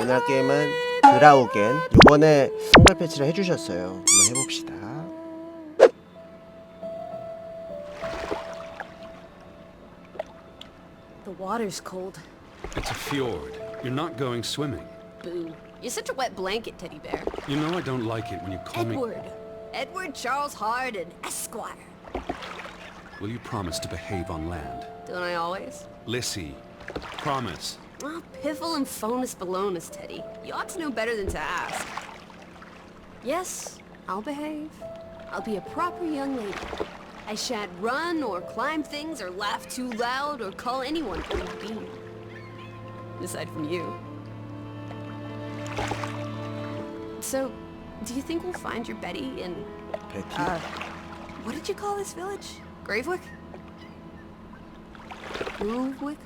오늘 할 게임은 드라우겐. 요번에 한글패치를 해주셨어요. 한번 해봅시다. The water's cold. It's a fjord. You're not going swimming. Boo. You're such a wet blanket, teddy bear. You know I don't like it when you call me... Edward Charles Hardin, Esquire. Will you promise to behave on land? Don't I always? Lissy, promise. Oh, piffle and phonus balonus, Teddy. You ought to know better than to ask. Yes, I'll behave. I'll be a proper young lady. I shan't run or climb things or laugh too loud or call anyone old bean. Aside from you. So, do you think we'll find your Betty in... Betty? What did you call this village? Gravewick? Grovewick?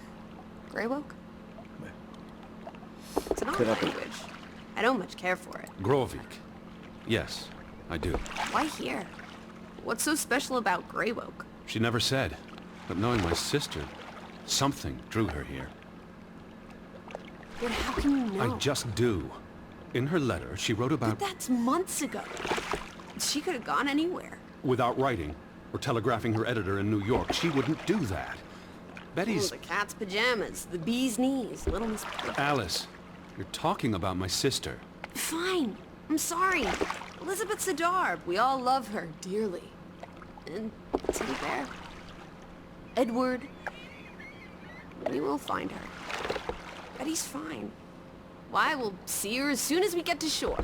Greywoke? It's an odd language. I don't much care for it. Grovik. Yes, I do. Why here? What's so special about Greywoke? She never said, but knowing my sister, something drew her here. But how can you know? I just do. In her letter, she wrote about... But that's months ago. She could have gone anywhere. Without writing, or telegraphing her editor in New York, she wouldn't do that. Betty's... Oh, the cat's pajamas, the bee's knees, little Miss... Alice, you're talking about my sister. Fine. I'm sorry. Elizabeth Sidarb. We all love her dearly. And Teddy Bear. Edward. We will find her. Betty's fine. Why, we'll see her as soon as we get to shore.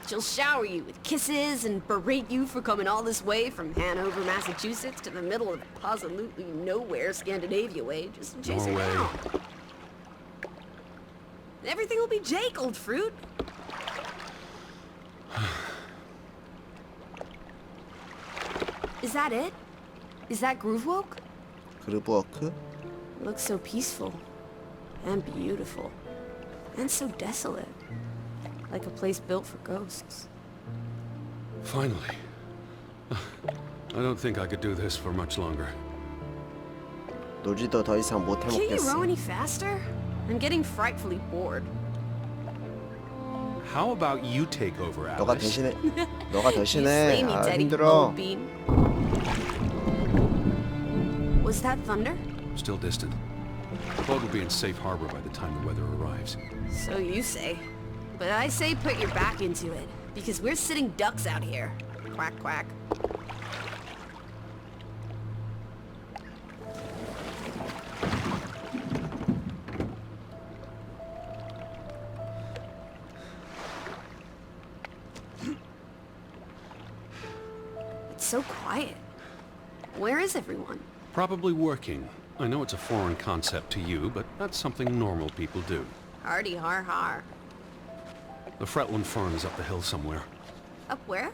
She'll shower you with kisses and berate you for coming all this way from Hanover, Massachusetts to the middle of absolutely nowhere Scandinavia way just to chase her Norway. down. Everything will be Jake, old fruit. Is that it? Is that Groovewoke? 그루브워크? It looks so peaceful and beautiful and so desolate. Like a place built for ghosts. Finally. I don't think I could do this for much longer. 놀지도 더 이상 못 Can't you 해먹겠어. row any faster? I'm getting frightfully bored. How about you take over, 너가 Alice? 대신해. 너가 You 대신해. slay me, 아, Teddy, 힘들어. old bean. Was that thunder? Still distant. The boat will be in safe harbor by the time the weather arrives. So you say. But I say put your back into it, because we're sitting ducks out here. Quack, quack. It's so quiet. Where is everyone? Probably working. I know it's a foreign concept to you, but that's something normal people do. Hardy har har. The Fretland farm is up the hill somewhere. Up where?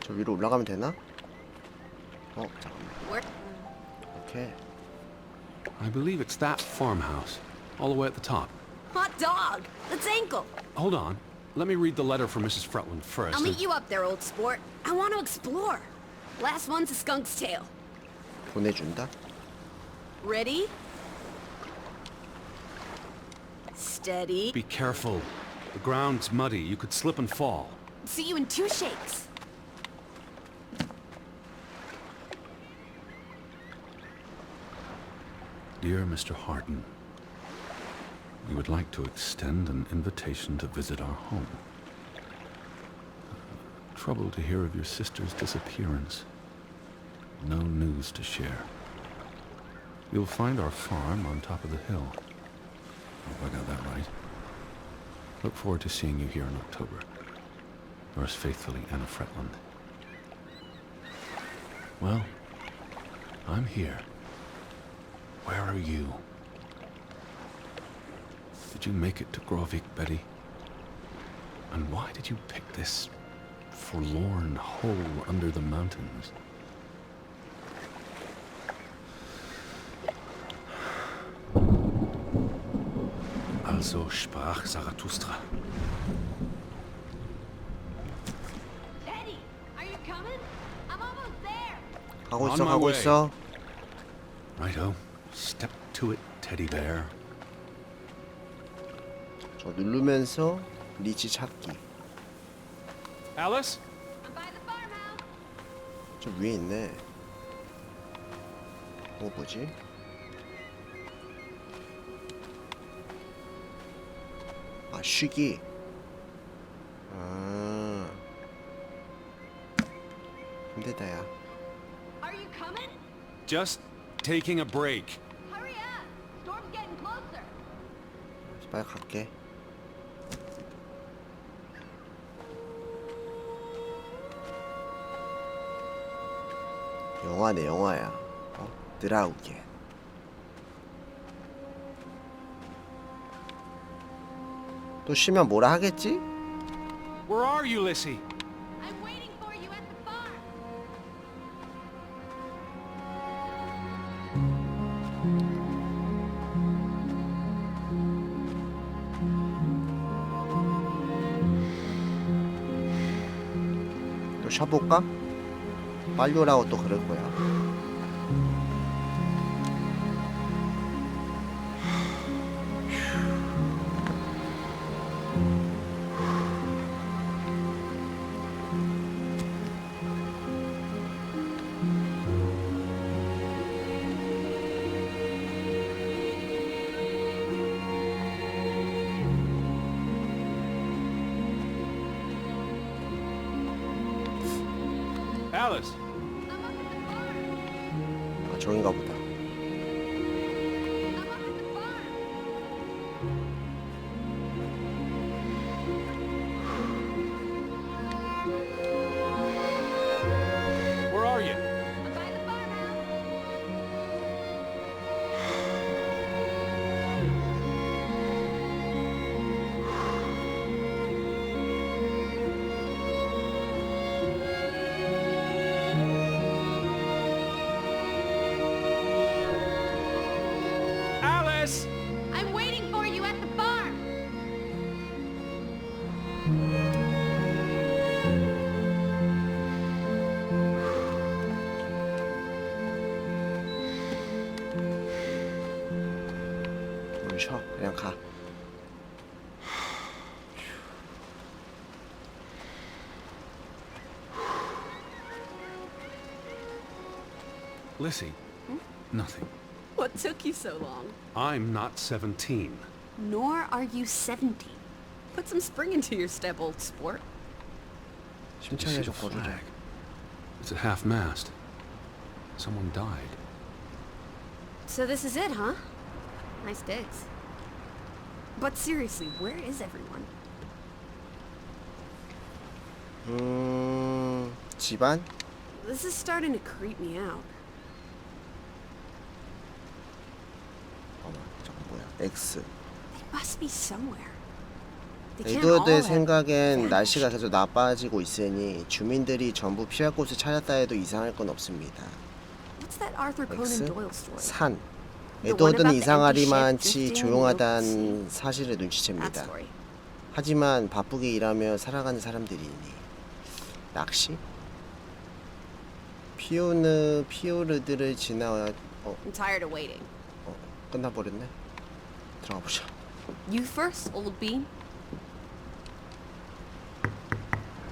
저 위로 올라가면 되나? 잠깐만. Where? 오케이. I believe it's that farmhouse, all the way at the top. Hot dog! Let's ankle! Hold on. Let me read the letter from Mrs. Fretland first. I'll meet you up there, old sport. I want to explore. Last one's a skunk's tail. 보내준다. Ready? Steady. Be careful. The ground's muddy. You could slip and fall. See you in 2 shakes. Dear Mr. Hardin, we would like to extend an invitation to visit our home. Troubled to hear of your sister's disappearance. No news to share. You'll find our farm on top of the hill. Hope I got that right. Look forward to seeing you here in October. Yours faithfully, Anna Fretland. Well, I'm here. Where are you? Did you make it to Grovik, Betty? And why did you pick this forlorn hole under the mountains? Also sprach Zarathustra. Eddie, are you coming? I'm almost there. 가고 On 있어, my 가고 way. 있어. Righto. Step to it, teddy bear. 저 누르면서 리치 찾기. Alice? I'm by the farmhouse. 저 위에 있네. 뭐지? 아, 쉬기. 아, 힘들다 야. Are you coming? Just taking a break. Hurry up. Storm's getting closer. 빨리 갈게. 영화네 영화야. 드라우겐. 또 쉬면 뭐라 하겠지? Where are you, Lissy? I'm waiting for you at the farm. 또 쉬어볼까? 빨리 오라고 또 그럴 거야. Alice? I'm up at the farm. 아, 저긴가 보다. I'm up at the farm. Where are you? I'm by the farmhouse. Alice! I'm waiting for you at the farm. 뭘 쉬어. 그냥 가. Lissy? Nothing. What took you so long? I'm not 17. Nor are you 17. Put some spring into your step, old sport. Did you see 심창에 the 좀 꺼주자. flag? It's at half-mast. Someone died. So this is it, huh? Nice digs. But seriously, where is everyone? 집안? This is starting to creep me out. 잠깐 뭐야? X. They must be somewhere. They can't all 에드워드의 have 생각엔 vanished. 날씨가 계속 나빠지고 있으니 주민들이 전부 피할 곳을 찾았다 해도 이상할 건 없습니다. What's that Arthur Conan X. Doyle story? 산. The one 에드워드는 about the 이상하리만 empty ship 치 drifting 조용하다는 in the 사실을 That 눈치챕니다. story. 하지만 바쁘게 일하며 살아가는 사람들이니 낚시? 피오르드를 지나 I'm tired of waiting. 끝나버렸네. 들어가 보자. You first, old bean.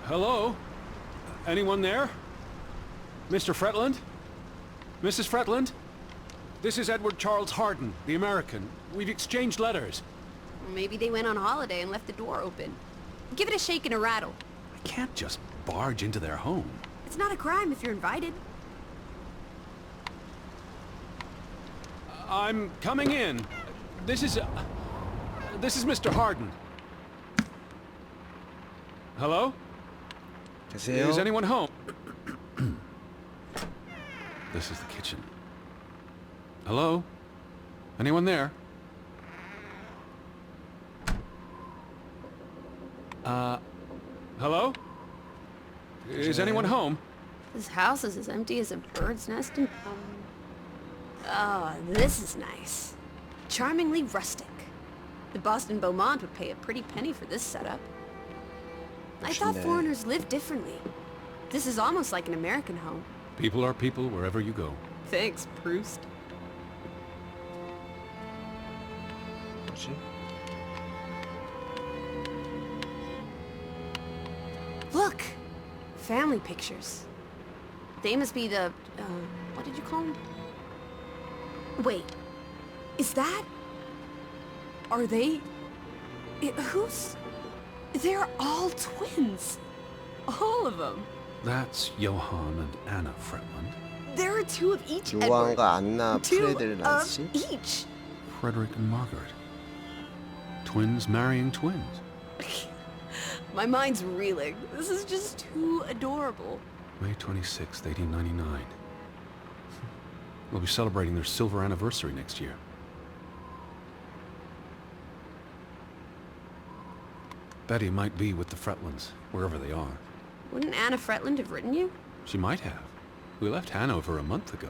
Hello? Anyone there? Mr. Fretland? Mrs. Fretland? This is Edward Charles Harden, the American. We've exchanged letters. Maybe they went on holiday and left the door open. Give it a shake and a rattle. I can't just barge into their home. It's not a crime if you're invited. I'm coming in. This is Mr. Harden. Hello? 계세요? Is anyone home? This is the kitchen. Hello? Anyone there? Hello? Is anyone home? This house is as empty as a bird's nest in... Oh, this is nice. Charmingly rustic. The Boston Beaumont would pay a pretty penny for this setup. I thought 멋있네. foreigners lived differently. This is almost like an American home. People are people wherever you go. Thanks, Proust. 뭐지? Look! Family pictures. They must be the, what did you call them? Wait, is that? Are they? Who's? They're all twins. All of them. That's Johann and Anna Fretland. There are two of each, Edward. 요한과 안나 Two 프레드를 of 낳았지? each. Frederick and Margaret. Twins marrying twins. My mind's reeling. This is just too adorable. May 26th, 1899. We'll be celebrating their silver anniversary next year. Betty might be with the Fretlands, wherever they are. Wouldn't Anna Fretland have written you? She might have. We left Hanover a month ago.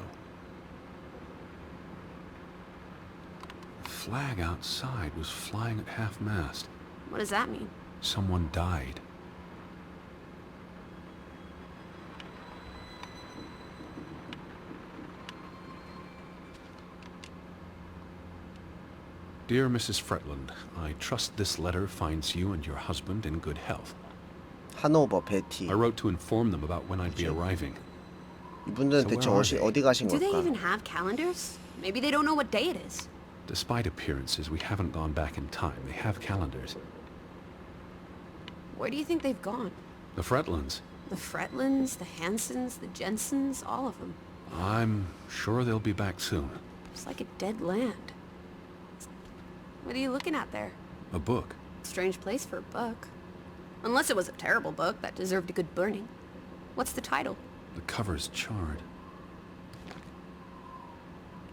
The flag outside was flying at half-mast. What does that mean? Someone died. Dear Mrs. Fretland, I trust this letter finds you and your husband in good health. 하노버 베티. I wrote to inform them about when I'd be arriving. 이분들은 대체 어디 가신 Do they 걸까? even have calendars? Maybe they don't know what day it is. Despite appearances, we haven't gone back in time. They have calendars. Where do you think they've gone? The Fretlands. The Fretlands, the Hansons, the Jensens, all of them. I'm sure they'll be back soon. It's like a dead land. What are you looking at there? A book. Strange place for a book. Unless it was a terrible book that deserved a good burning. What's the title? The cover's charred.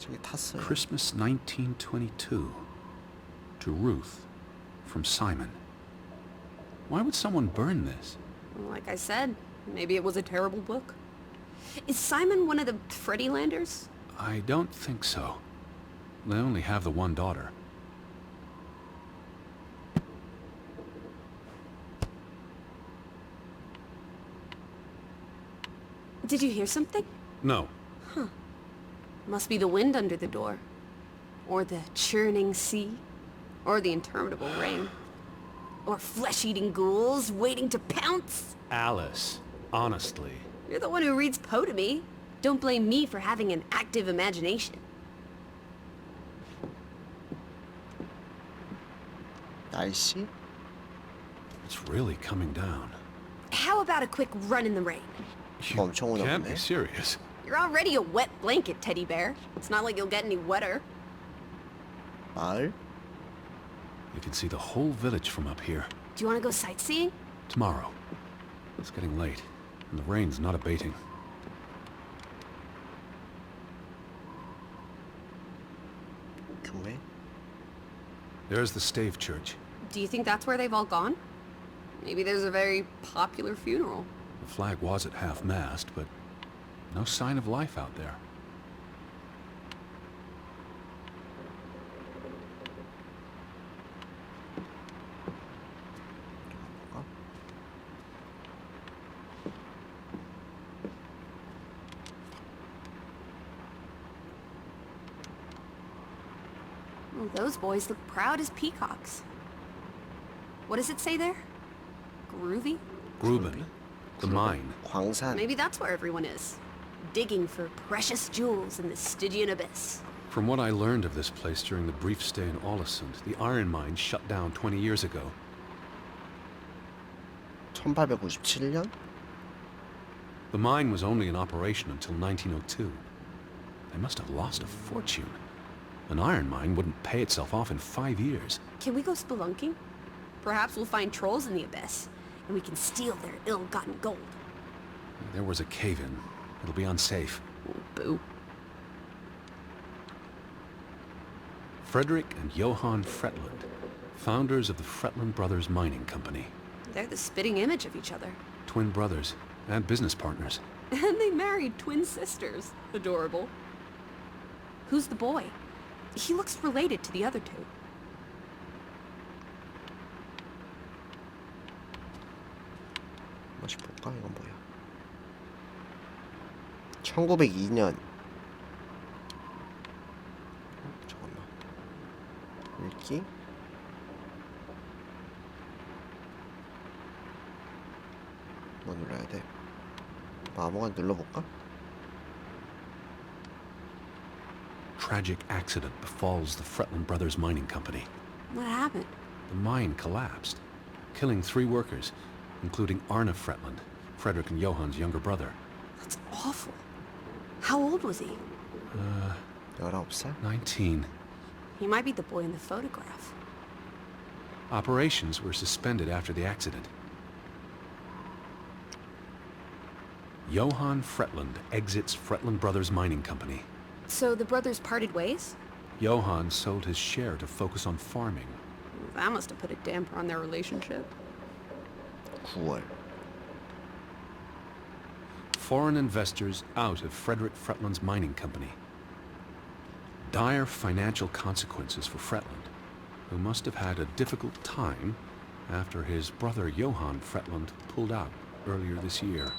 저기 탔어요. Christmas 1922. To Ruth. From Simon. Why would someone burn this? Well, like I said, maybe it was a terrible book. Is Simon one of the Freddylanders? I don't think so. They only have the one daughter. Did you hear something? No. Must be the wind under the door. Or the churning sea. Or the interminable rain. Or flesh-eating ghouls waiting to pounce. Alice, honestly. You're the one who reads Poe to me. Don't blame me for having an active imagination. 날씨? It's really coming down. How about a quick run in the rain? You 엄청 오나 can't 보네. be serious. You're already a wet blanket, teddy bear. It's not like you'll get any wetter. 마을? You can see the whole village from up here. Do you want to go sightseeing? Tomorrow. It's getting late, and the rain's not abating. 교회? There's the Stave Church. Do you think that's where they've all gone? Maybe there's a very popular funeral. The flag was at half-mast, but no sign of life out there. Well, those boys look proud as peacocks. What does it say there? Groovy? Gruben. The mine. 광산. Maybe that's where everyone is. Digging for precious jewels in the Stygian abyss. From what I learned of this place during the brief stay in Ålesund, the iron mine shut down 20 years ago. 1897년? The mine was only in operation until 1902. They must have lost a fortune. An iron mine wouldn't pay itself off in 5 years. Can we go spelunking? Perhaps we'll find trolls in the abyss, and we can steal their ill-gotten gold. There was a cave-in. It'll be unsafe. Oh, boo. Frederick and Johann Fretland, founders of the Fretland Brothers Mining Company. They're the spitting image of each other. Twin brothers and business partners. And they married twin sisters. Adorable. Who's the boy? He looks related to the other two. 다시 볼까? 이건 뭐야? 1902년. 잠깐만. 읽기? 뭐 눌러야 돼? 뭐 아무거나 눌러볼까? Tragic accident befalls the Fretland Brothers Mining Company. What happened? The mine collapsed, killing 3 workers, including Arne Fretland, Frederick and Johan's younger brother. That's awful. How old was he? 19살? 19. He might be the boy in the photograph. Operations were suspended after the accident. Johann Fretland exits Fretland Brothers Mining Company. So the brothers parted ways? Johann sold his share to focus on farming. That must have put a damper on their relationship. 9월. Foreign investors out of Frederick Fretland's mining company. Dire financial consequences for Fretland, who must have had a difficult time after his brother Johann Fretland pulled out earlier this year.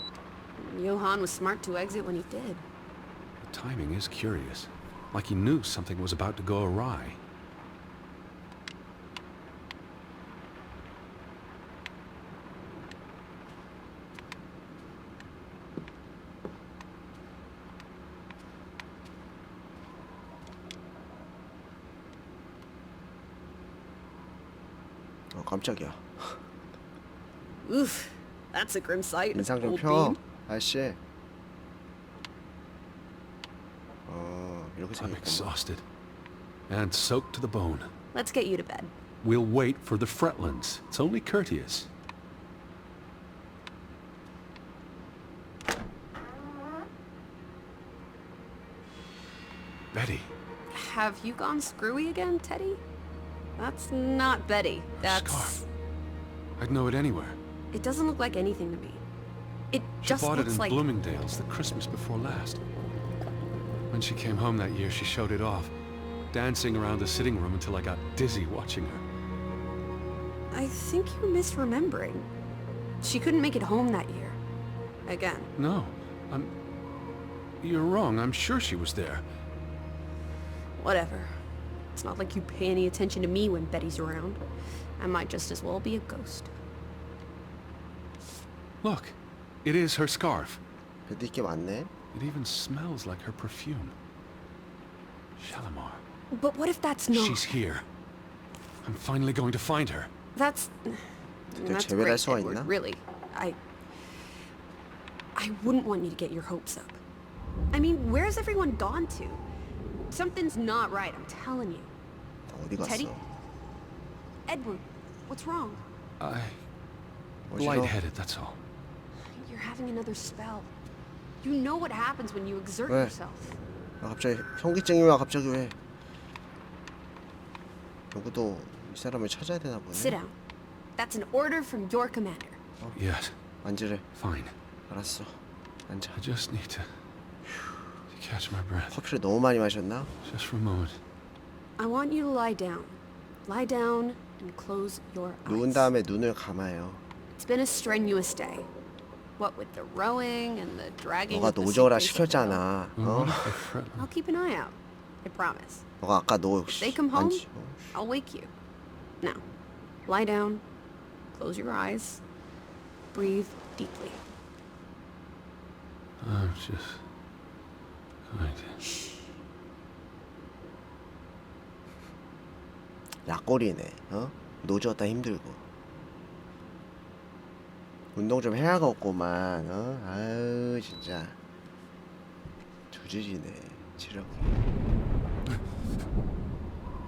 Johann was smart to exit when he did. The timing is curious, like he knew something was about to go awry. 깜짝이야. Oof, that's a grim sight. 인상 좀 Old 펴, beam. 아저씨. 이렇게 I'm 생겼구나. exhausted and soaked to the bone. Let's get you to bed. We'll wait for the Fretlands. It's only courteous. Betty, Have you gone screwy again, Teddy? That's not Betty. That's... scarf. I'd know it anywhere. It doesn't look like anything to me. It She just bought it looks in like... Bloomingdale's the Christmas before last. When she came home that year, she showed it off, dancing around the sitting room until I got dizzy watching her. I think you're misremembering. She couldn't make it home that year. Again. No, you're wrong. I'm sure she was there. Whatever. It's not like you pay any attention to me when Betty's around. I might just as well be a ghost. Look, it is her scarf. 베디 게 많네. It even smells like her perfume. Shalimar. But what if that's not... She's here. I'm finally going to find her. That's 제외할 great, 수가 Edward, 있나? really. I wouldn't want you to get your hopes up. I mean, where's everyone gone to? Something's not right, I'm telling you. 어디 갔어? Teddy? Edward, what's wrong? 어지러워? Lightheaded, that's all. You're having another spell. You know what happens when you exert 왜? yourself. 갑자기 현기증이야 갑자기 왜? 누구도 이 사람을 찾아야 되나 보네. Sit down. That's an order from your commander. Yes, 앉으래. fine. 알았어. 앉아. I just need to catch my breath. 커피를 너무 많이 마셨나? Just for a moment. I want you to lie down. Lie down and close your 누운 eyes. 다음에 눈을 감아요. It's been a strenuous day. What with the rowing and the dragging 너가 of the 노져라 suitcase up the hill. 시켰잖아. What if the Fretland- I'll keep an eye out. I promise. 너가 아까 너 If they come home, 앉- I'll wake you. Now, lie down, close your eyes, breathe deeply. I'm just going to... 약골이네. 노졌다 힘들고. 운동 좀 해야겠구만. 아유 진짜 조지지네. 지라고.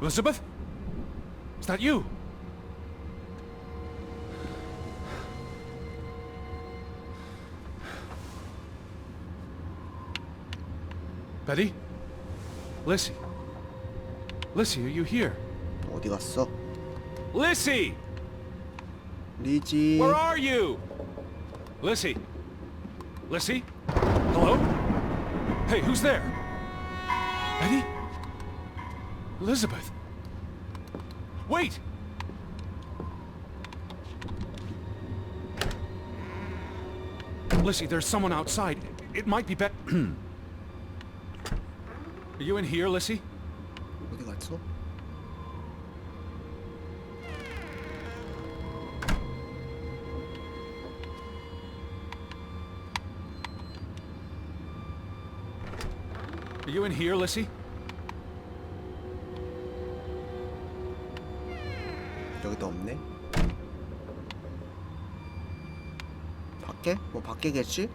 Elizabeth? Is that you? Betty? Lissy? Lissy, are you here? 어디 갔어? Lissy! 리지. Where are you? Lissy? Lissy? Hello? Hey, who's there? Betty? Elizabeth? Wait! Lissy, there's someone outside. It might be Bet... Are you in here, Lissy? 어디 갔어? Are you in here, Lissy? 여기도 없네. 밖에? 뭐 밖에겠지?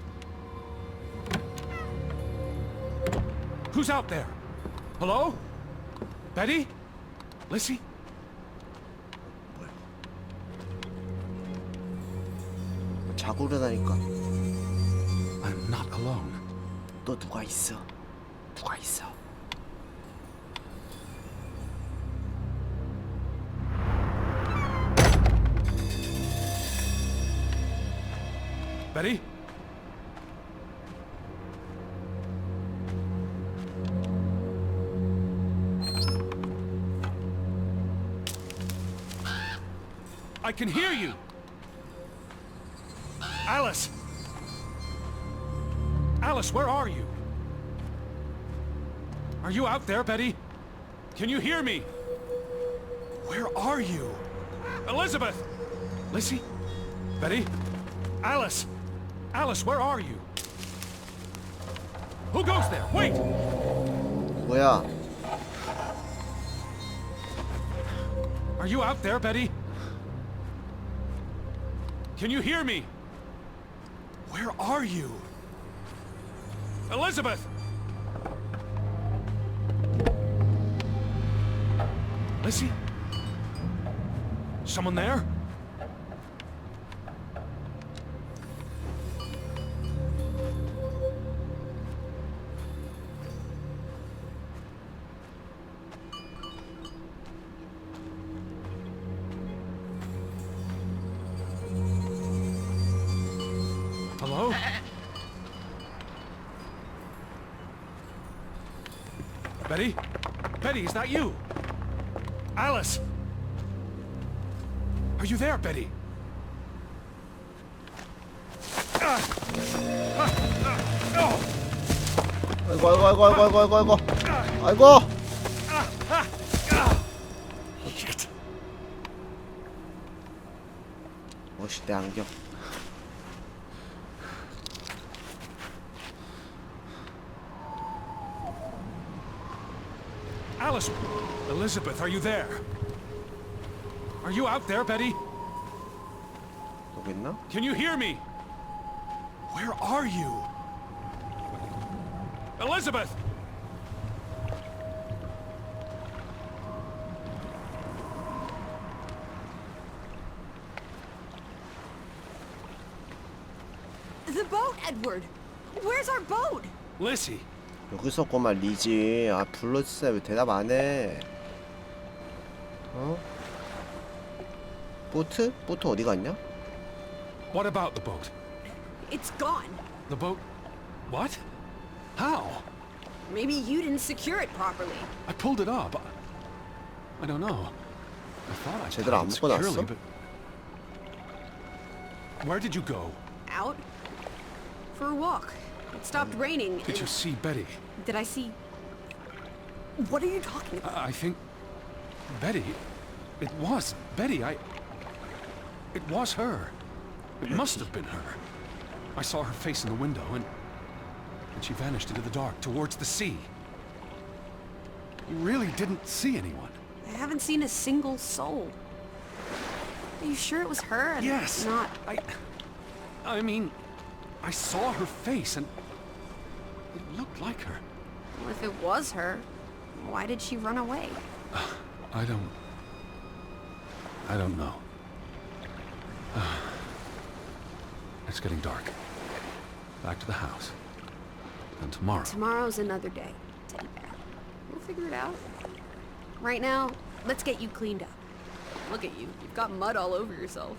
Who's out there? Hello? Betty? Lissy? 뭐야? 자고 일어나니까 I'm not alone. 또 누가 있어? 누가 있어? Betty? I can hear you! Alice! Alice, where are you? Are you out there, Betty? Can you hear me? Where are you? Elizabeth! Lissy? Betty? Alice! Alice, where are you? Who goes there? Wait! 뭐야? Are you out there, Betty? Can you hear me? Where are you? Elizabeth! Lissy? Someone there? Hello? Betty? Betty, is that you? Alice! Are you there, Betty? 아이고 아이고 아이고 아이고 아이고 아이고 아이고. Shit. 어씨 내 안경. Alice! Elizabeth, are you there? Are you out there, Betty? 여기 있나? Can you hear me? Where are you? Elizabeth! The boat, Edward! Where's our boat? Lissy! 여기 있었구만 리지. 아 불러주세요. 왜 대답 안 해? 어? 보트? 보트 어디 갔냐? What about the boat? It's gone. The boat... What? How? Maybe you didn't secure it properly. I pulled it up. I don't know. I thought I 제대로 안 tied it 묶어놨어? securely, but... Where did you go? Out? For a walk. It stopped raining. Did you see Betty? Did I see... What are you talking about? I think... Betty... It was Betty. It was her. It must have been her. I saw her face in the window, and she vanished into the dark towards the sea. You really didn't see anyone? I haven't seen a single soul. Are you sure it was her and Yes. not... I mean, I saw her face, and it looked like her. Well, if it was her, why did she run away? I don't know. It's getting dark. Back to the house. And tomorrow... Tomorrow's another day, Teddy Bear. We'll figure it out. Right now, let's get you cleaned up. Look at you. You've got mud all over yourself.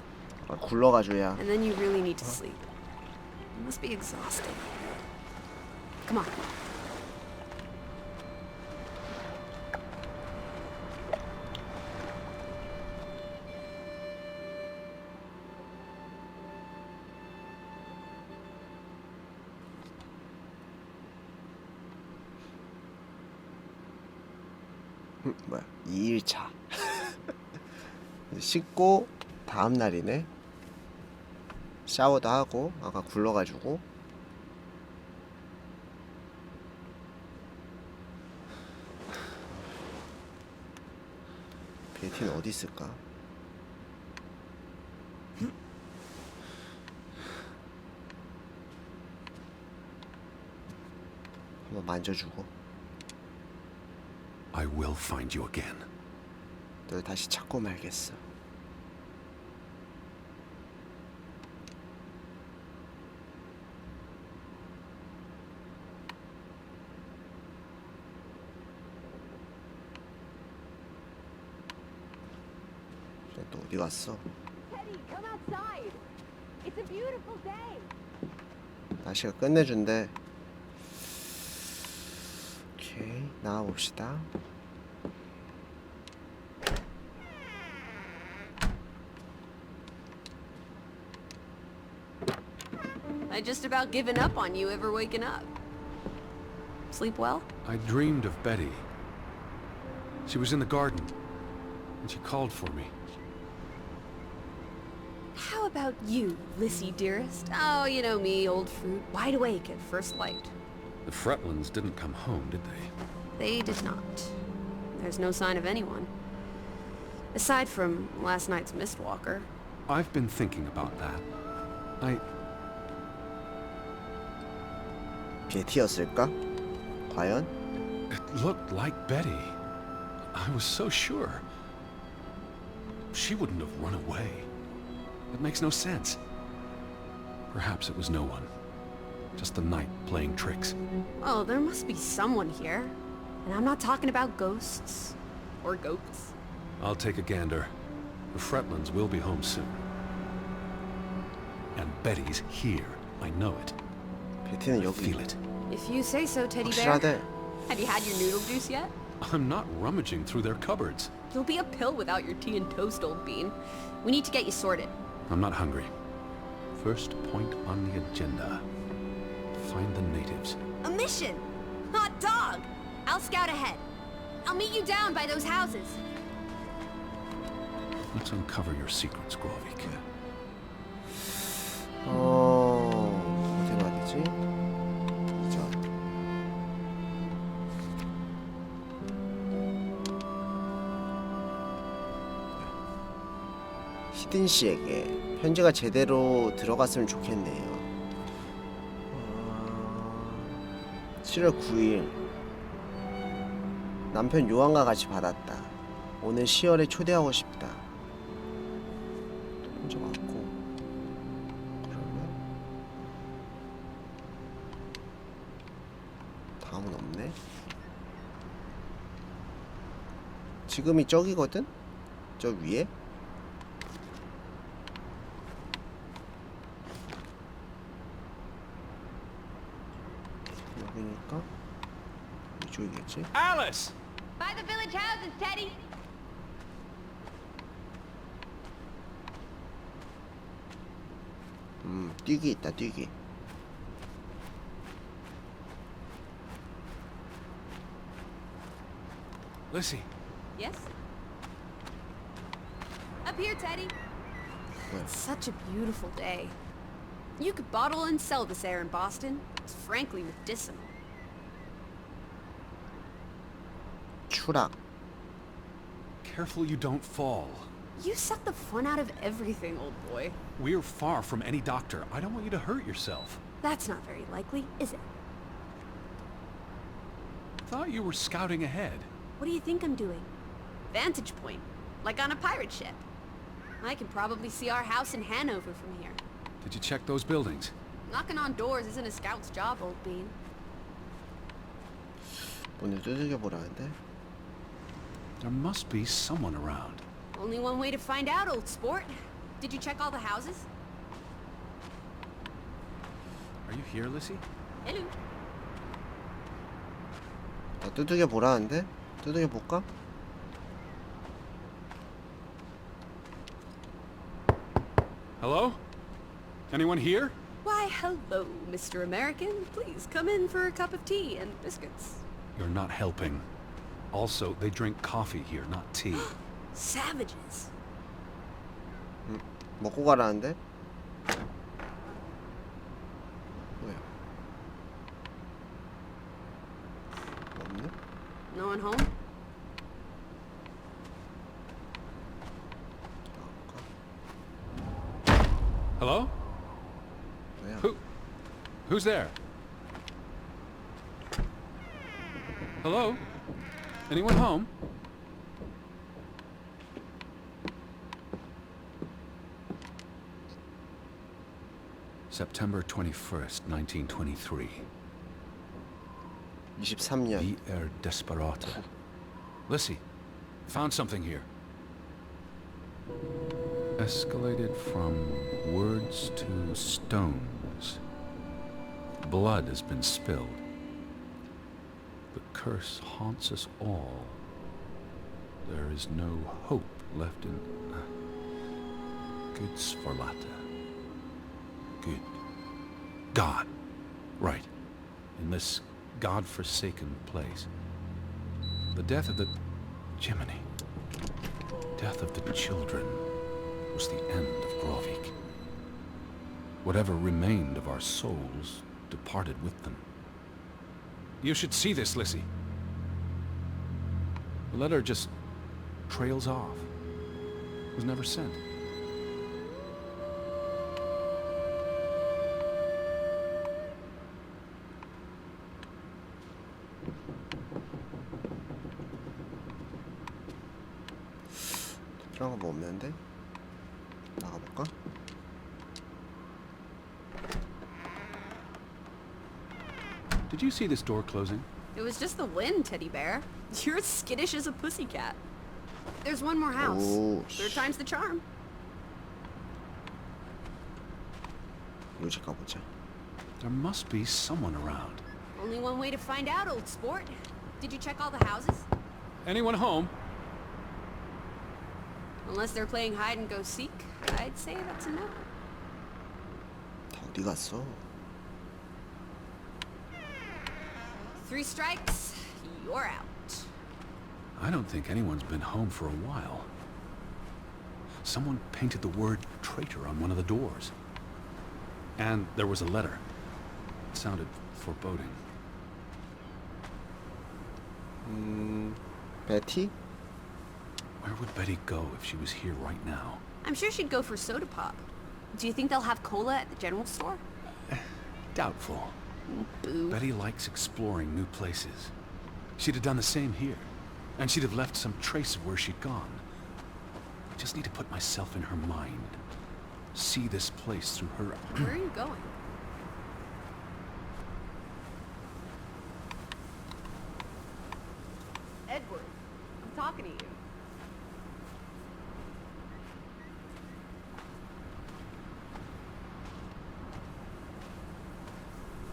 아, 굴러가지고 야. And then you really need to sleep. You must be exhausted. Come on. 뭐야 2일차 씻고 다음 날이네. 샤워도 하고 아까 굴러가지고 베티는 어디 있을까? 한번 만져주고. I will find you again. 널 다시 찾고 말겠어. 또 어디 갔어? Teddy, come outside. It's a beautiful day. 날씨가 끝내준대. 오케이, 나와봅시다. I just about given up on you ever waking up. Sleep well? I dreamed of Betty. She was in the garden, and she called for me. How about you, Lissy dearest? Oh, you know me, old fruit, wide awake at first light. The Fretlands didn't come home, did they? They did not. There's no sign of anyone. Aside from last night's mistwalker. I've been thinking about that. 베티였을까? 과연? It looked like Betty. I was so sure. She wouldn't have run away. It makes no sense. Perhaps it was no one. Just the night playing tricks. Oh, there must be someone here. And I'm not talking about ghosts. Or goats. I'll take a gander. The Fretlands will be home soon. And Betty's here. I know it. 베티는 I 여기. feel it. If you say so, Teddy Bear. 확실하대. Have you had your noodle juice yet? I'm not rummaging through their cupboards. You'll be a pill without your tea and toast, old bean. We need to get you sorted. I'm not hungry. First point on the agenda. Find the natives. A mission! Hot dog! I'll scout ahead. I'll meet you down by those houses. Let's uncover your secrets, Grovik. 어디 가야 되지? 이전. 히든 씨에게 편지가 제대로 들어갔으면 좋겠네요. 7월 9일 남편 요한과 같이 받았다. 오늘 10월에 초대하고 싶다. 먼저 왔고 그러면 다음은 없네. 지금이 저기거든? 저 위에? 여기니까 이쪽이겠지? Alice! By the village houses, Teddy. 뛰기 있다, 뛰기. Lissy, Yes? Up here, Teddy. Where? It's such a beautiful day. You could bottle and sell this air in Boston. It's frankly medicinal. 추락. careful you don't fall. You suck the fun out of everything, old boy. We're far from any doctor. I don't want you to hurt yourself. That's not very likely, is it? Thought you were scouting ahead. What do you think I'm doing? Vantage point, like on a pirate ship. I can probably see our house in Hanover from here. Did you check those buildings? Knocking on doors isn't a scout's job, old bean. 문을 두들겨 보라는데. There must be someone around. Only one way to find out, old sport. Did you check all the houses? Are you here, Lissy? Hello. 나 두들겨 보라는데. 두들겨 볼까? Hello? Anyone here? Why, hello, Mr. American. Please come in for a cup of tea and biscuits. You're not helping. Also, they drink coffee here, not tea. Savages. 먹고 가라는데. 뭐야? 없네? No one home? Hello? 뭐야? Who's there? Hello? Anyone home? September 21st, 1923. 23년. V.R. Desperata. Lissy, found something here. Escalated from words to stones. Blood has been spilled. The curse haunts us all. There is no hope left in good Sfarlata. Good God. Right. In this God-forsaken place. The death of the Jiminy. Death of the children was the end of Grovik. Whatever remained of our souls departed with them. You should see this, Lissy. The letter just trails off. Was never sent. 필요한 거 뭐 없는데? 나가볼까? Did you see this door closing? It was just the wind, teddy bear. You're as skittish as a pussycat. There's one more house. 오, Third time's the charm. 요지 가보자. There must be someone around. Only one way to find out, old sport. Did you check all the houses? Anyone home? Unless they're playing hide and go seek, I'd say that's a no. 다 어디 갔어? 3 strikes, you're out. I don't think anyone's been home for a while. Someone painted the word traitor on one of the doors. And there was a letter. It sounded foreboding. 베티? Where would Betty go if she was here right now? I'm sure she'd go for soda pop. Do you think they'll have cola at the general store? Doubtful. Boo. Betty likes exploring new places. She'd have done the same here. And she'd have left some trace of where she'd gone. I just need to put myself in her mind. See this place through her... Where are you going? Edward, I'm talking to you.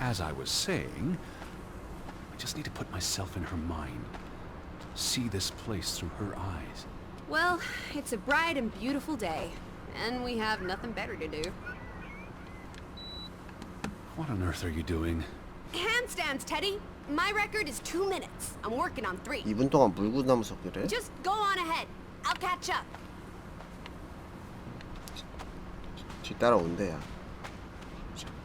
As I was saying, I just need to put myself in her mind. See this place through her eyes. Well, it's a bright and beautiful day, and we have nothing better to do. What on earth are you doing? Handstands, Teddy! My record is 2 minutes. I'm working on 3. 2분 동안 물구나무 섞기를? Just go on ahead. I'll catch up. 뒤 따라온대야. 게시판.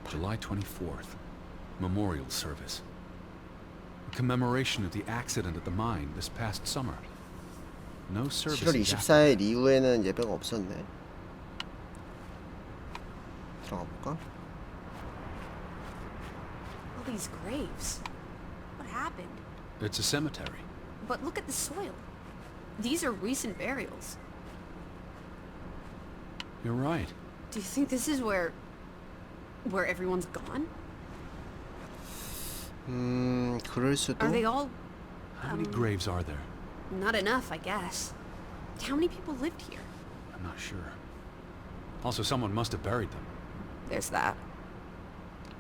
July 24th. Memorial service. A commemoration of the accident at the mine this past summer. No service. 7월 24일 이후에는 예배가 없었네. 들어가 볼까? All these graves. What happened? It's a cemetery. But look at the soil. These are recent burials. You're right. Do you think this is where everyone's gone? 그럴 수도. Are they all... How many graves are there? Not enough, I guess. How many people lived here? I'm not sure. Also, someone must have buried them. There's that.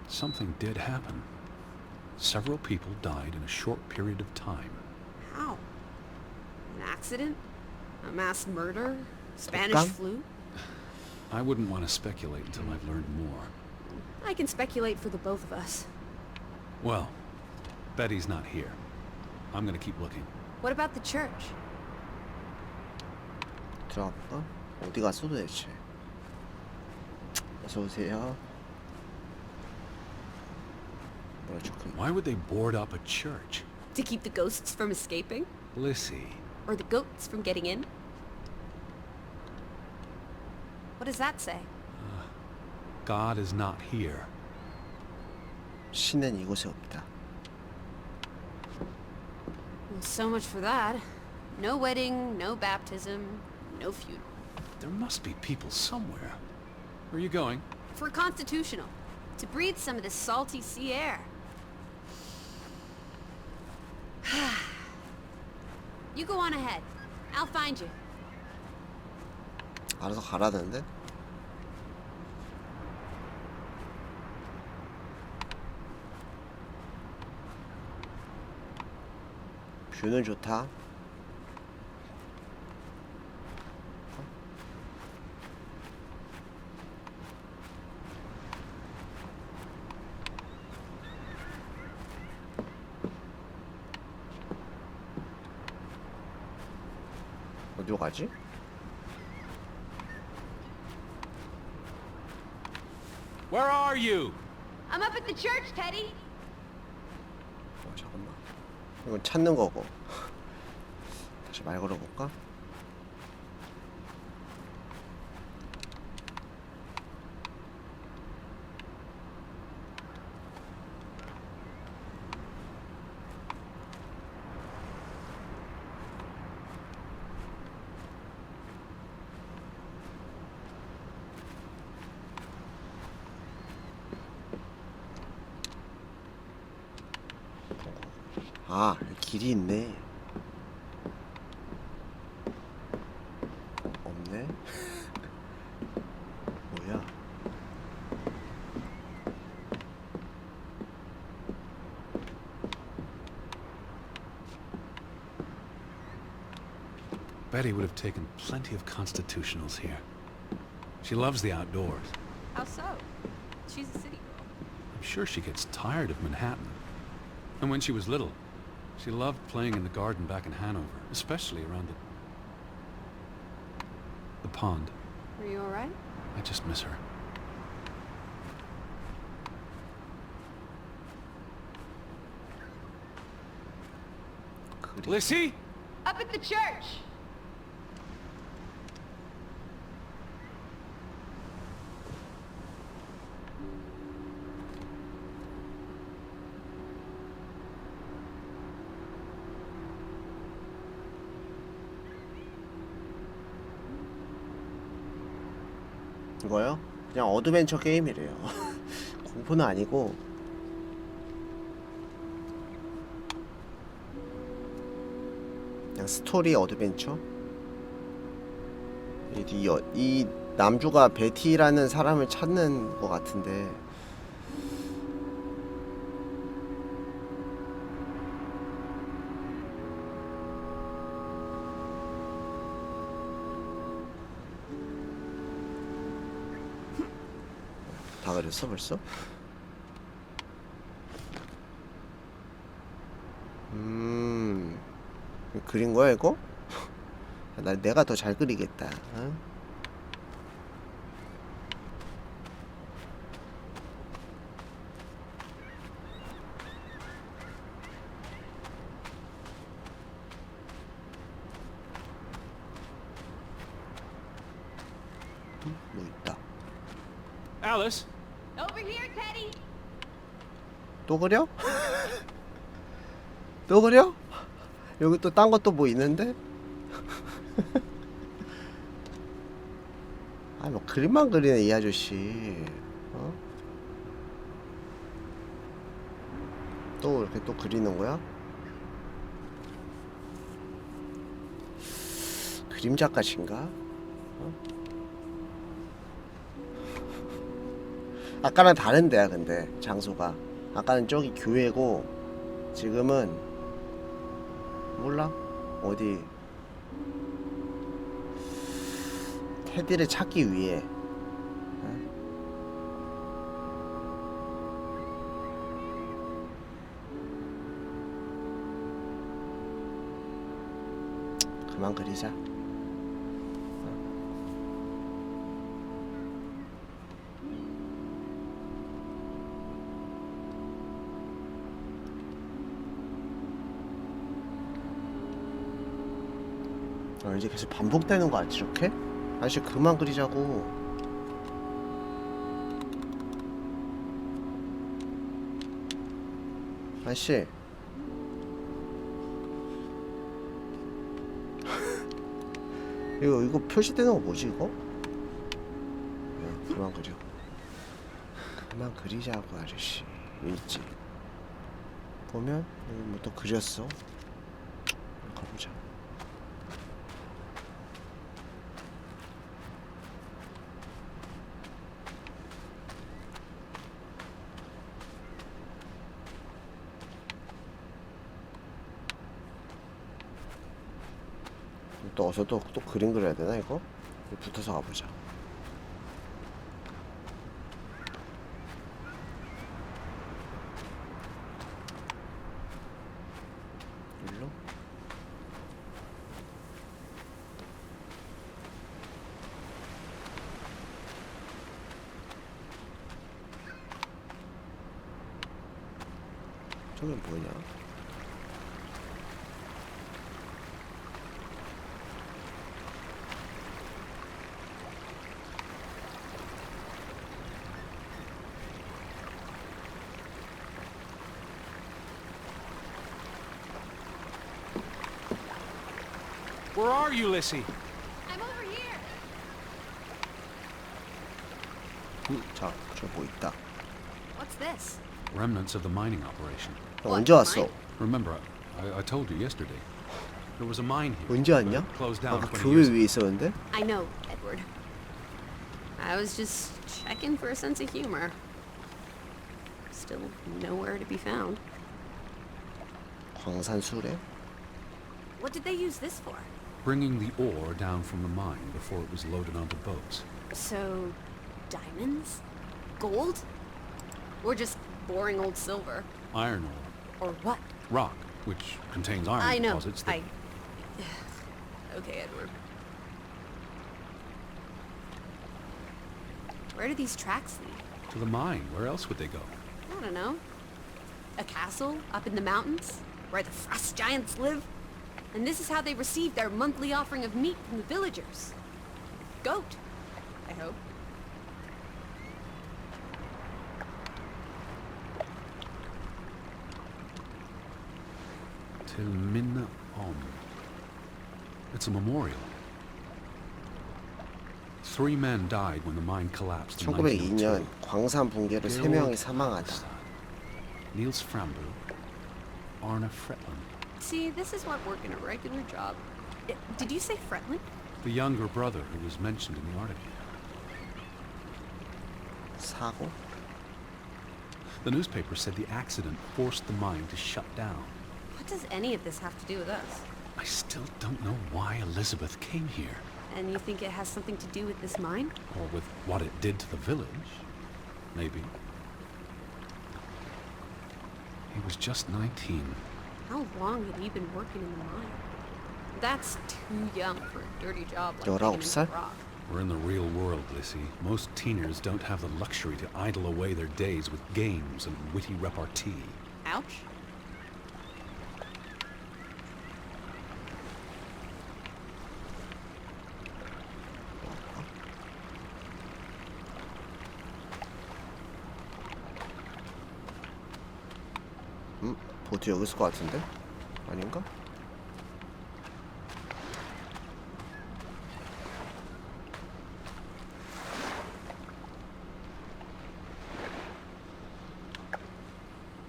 Something did happen. Several people died in a short period of time. How? An accident? A mass murder? Spanish 독감? flu? I wouldn't want to speculate until I've learned more. I can speculate for the both of us. Well, Betty's not here. I'm gonna keep looking. What about the church? 들어가 볼까? 어디 갔어 도대체? 어서 오세요. 뭐야 적금? Why would they board up a church? To keep the ghosts from escaping? Lissy, Or the goats from getting in? What does that say? God is not here. 신은 이곳에 없다. Well, so much for that. No wedding, no baptism, no funeral. There must be people somewhere. Where are you going? For constitutional. To breathe some of this salty sea air. You go on ahead. I'll find you. 알아서 가라는데? 뷰는 좋다. 어디로 가지? Where are you? I'm up at the church, Teddy. 잠깐만. 이건 찾는 거고. 다시 말 걸어볼까? 아, 길이 있네. 없네. 뭐야? Betty would have taken plenty of constitutionals here. She loves the outdoors. How so? She's a city girl. I'm sure she gets tired of Manhattan. And when she was little, she loved playing in the garden back in Hanover, especially around the pond. Are you alright? I just miss her. 그리. Lissy? Up at the church! 이거요? 그냥 어드벤처 게임이래요. 공포는 아니고. 그냥 스토리 어드벤처? 이 남주가 베티라는 사람을 찾는 것 같은데. 다 그렸어 벌써? 그린 거야 이거? 내가 더 잘 그리겠다. 어? 뭐 있다. Alice? Over here, Teddy! 또 그려? 또 그려? 여기 또 딴 것도 뭐 있는데? 아, 뭐 그림만 그리네 이 아저씨. 어? 또 이렇게 또 그리는 거야? 그림 작가신가? 어? 아까랑 다른 데야 근데 장소가. 아까는 저기 교회고 지금은 몰라 어디. 테디를 찾기 위해. 그만 그리자. 이제 계속 반복되는 거 같지 이렇게? 아저씨 그만 그리자고. 아저씨 이거 표시되는 거 뭐지 이거? 그만 그려. 그만 그리자고 아저씨. 여기 있지. 보면 여기 뭐 또 그렸어. 가보자. 또 어서 또 그림 그려야 되나 이거? 붙어서 가보자. 일로? 저게 뭐냐? Where are you, Lissy? I'm over here. 자, 저 뭐 있다. What's this? Remnants of the mining operation. 언제 왔어? Remember, I told you yesterday. There was a mine here. 언제 왔냐? but it closed down 아까 20 교회 years ago. 위에 있었는데? I know, Edward. I was just checking for a sense of humor. Still nowhere to be found. 광산 수레? What did they use this for? Bringing the ore down from the mine before it was loaded onto boats. So, diamonds? Gold? Or just boring old silver? Iron ore. Or what? Rock, which contains iron I know. deposits that... Okay, Edward. Where do these tracks lead? To the mine. Where else would they go? I don't know. A castle up in the mountains? Where the frost giants live? And this is how they receive their monthly offering of meat from the villagers. Goat, I hope. Till Minna Om. It's a memorial. 3 men died when the mine collapsed in 1902년 1902. 광산 붕괴로 3명이 사망하다. Niels Frambu, Arne Fretland. See, this is what working a regular job. Did you say Fretland? The younger brother who was mentioned in the article. 사고? The newspaper said the accident forced the mine to shut down. What does any of this have to do with us? I still don't know why Elizabeth came here, And you think it has something to do with this mine? or with what it did to the village. Maybe. He was just 19. How long had he been working in the mine? That's too young for a dirty job like 19 digging into 살? rock. We're in the real world, Lissy. Most teeners don't have the luxury to idle away their days with games and witty repartee. Ouch. 보트 여기 있을 것 같은데? 아닌가?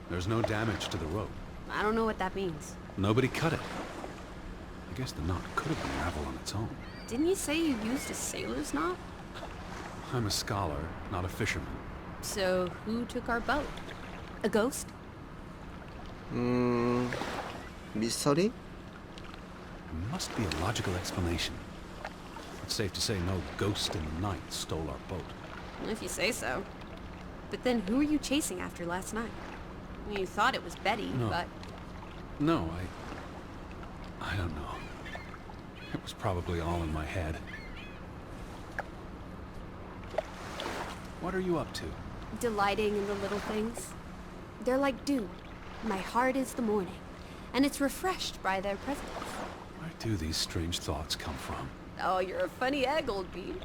There's no damage to the rope. I don't know what that means. Nobody cut it. I guess the knot could have unraveled on its own. Didn't you say you used a sailor's knot? I'm a scholar, not a fisherman. So who took our boat? A ghost? 미스터리? There must be a logical explanation. It's safe to say no ghost in the night stole our boat. If you say so. But then who were you chasing after last night? You thought it was Betty, No. but... No, I don't know. It was probably all in my head. What are you up to? Delighting in the little things. They're like dew. My heart is the morning, and it's refreshed by their presence. Where do these strange thoughts come from? Oh, you're a funny egg, old bean.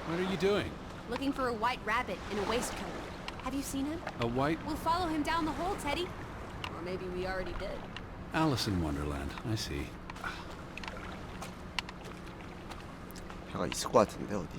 What are you doing? Looking for a white rabbit in a waistcoat. Have you seen him? A white We'll follow him down the hole, Teddy. Or maybe we already did. Alice in Wonderland. I see. 배가 있을 것 같은데 어디?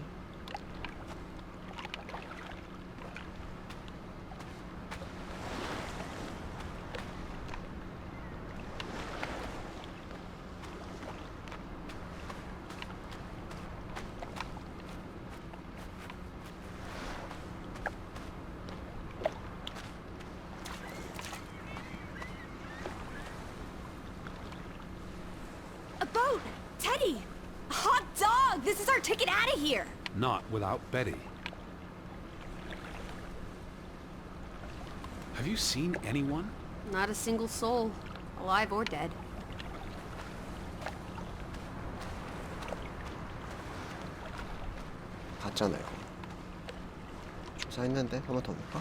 A boat! Teddy! Hot dog! This is our ticket out of here! Not without Betty. Have you seen anyone? Not a single soul, alive or dead. 봤잖아요. 조사했는데 한 번 더 볼까?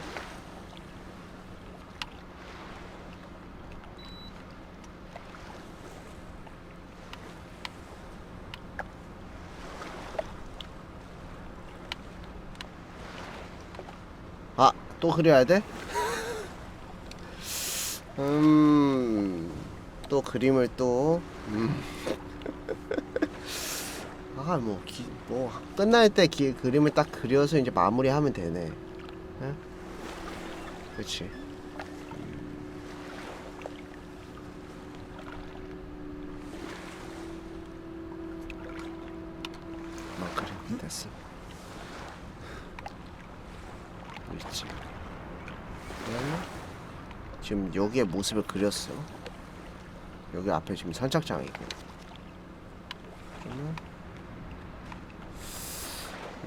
아, 또 그려야 돼? 또 그림을 또 아, 뭐 끝날 때 그림을 딱 그려서 이제 마무리하면 되네. 응? 그렇지. 그래, 됐어. 그렇지. 지금 여기에 모습을 그렸어. 여기 앞에 지금 선착장이고. 그러면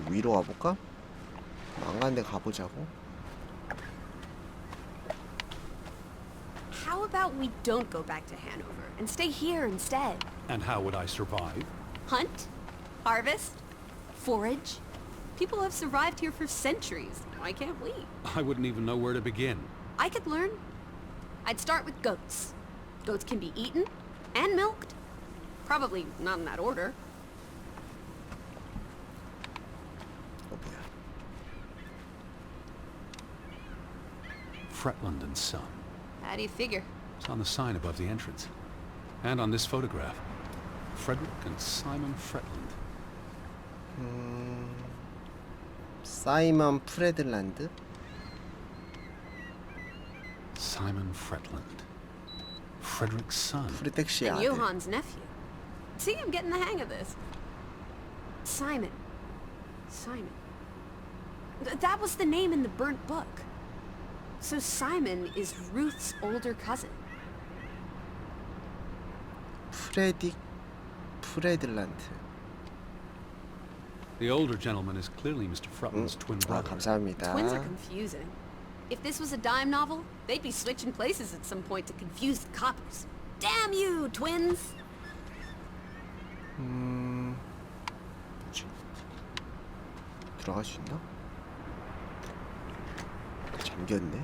위로 가볼까? 안 가는 데 가보자고. How about we don't go back to Hanover and stay here instead? And how would I survive? Hunt? Harvest? Forage? People have survived here for centuries. Why can't we? I wouldn't even know where to begin. I could learn. I'd start with goats. Goats can be eaten and milked. Probably not in that order. 뭐야? Fretland and Son. How do you figure? It's on the sign above the entrance. And on this photograph. Frederick and Simon Fretland. 사이먼 프레들란드? Simon Fretland. Frederick's son. 프레덱 씨의 And 아들. Johan's nephew. See, I'm getting the hang of this. Simon. Simon. That was the name in the burnt book. So Simon is Ruth's older cousin. 프레들란드. The older gentleman is clearly Mr. Fretland's twin 아, brother. 감사합니다. Twins are confusing. If this was a dime novel, they'd be switching places at some point to confuse the coppers. Damn you, twins! 뭐지? 들어갈 수 있나? 잠겼네.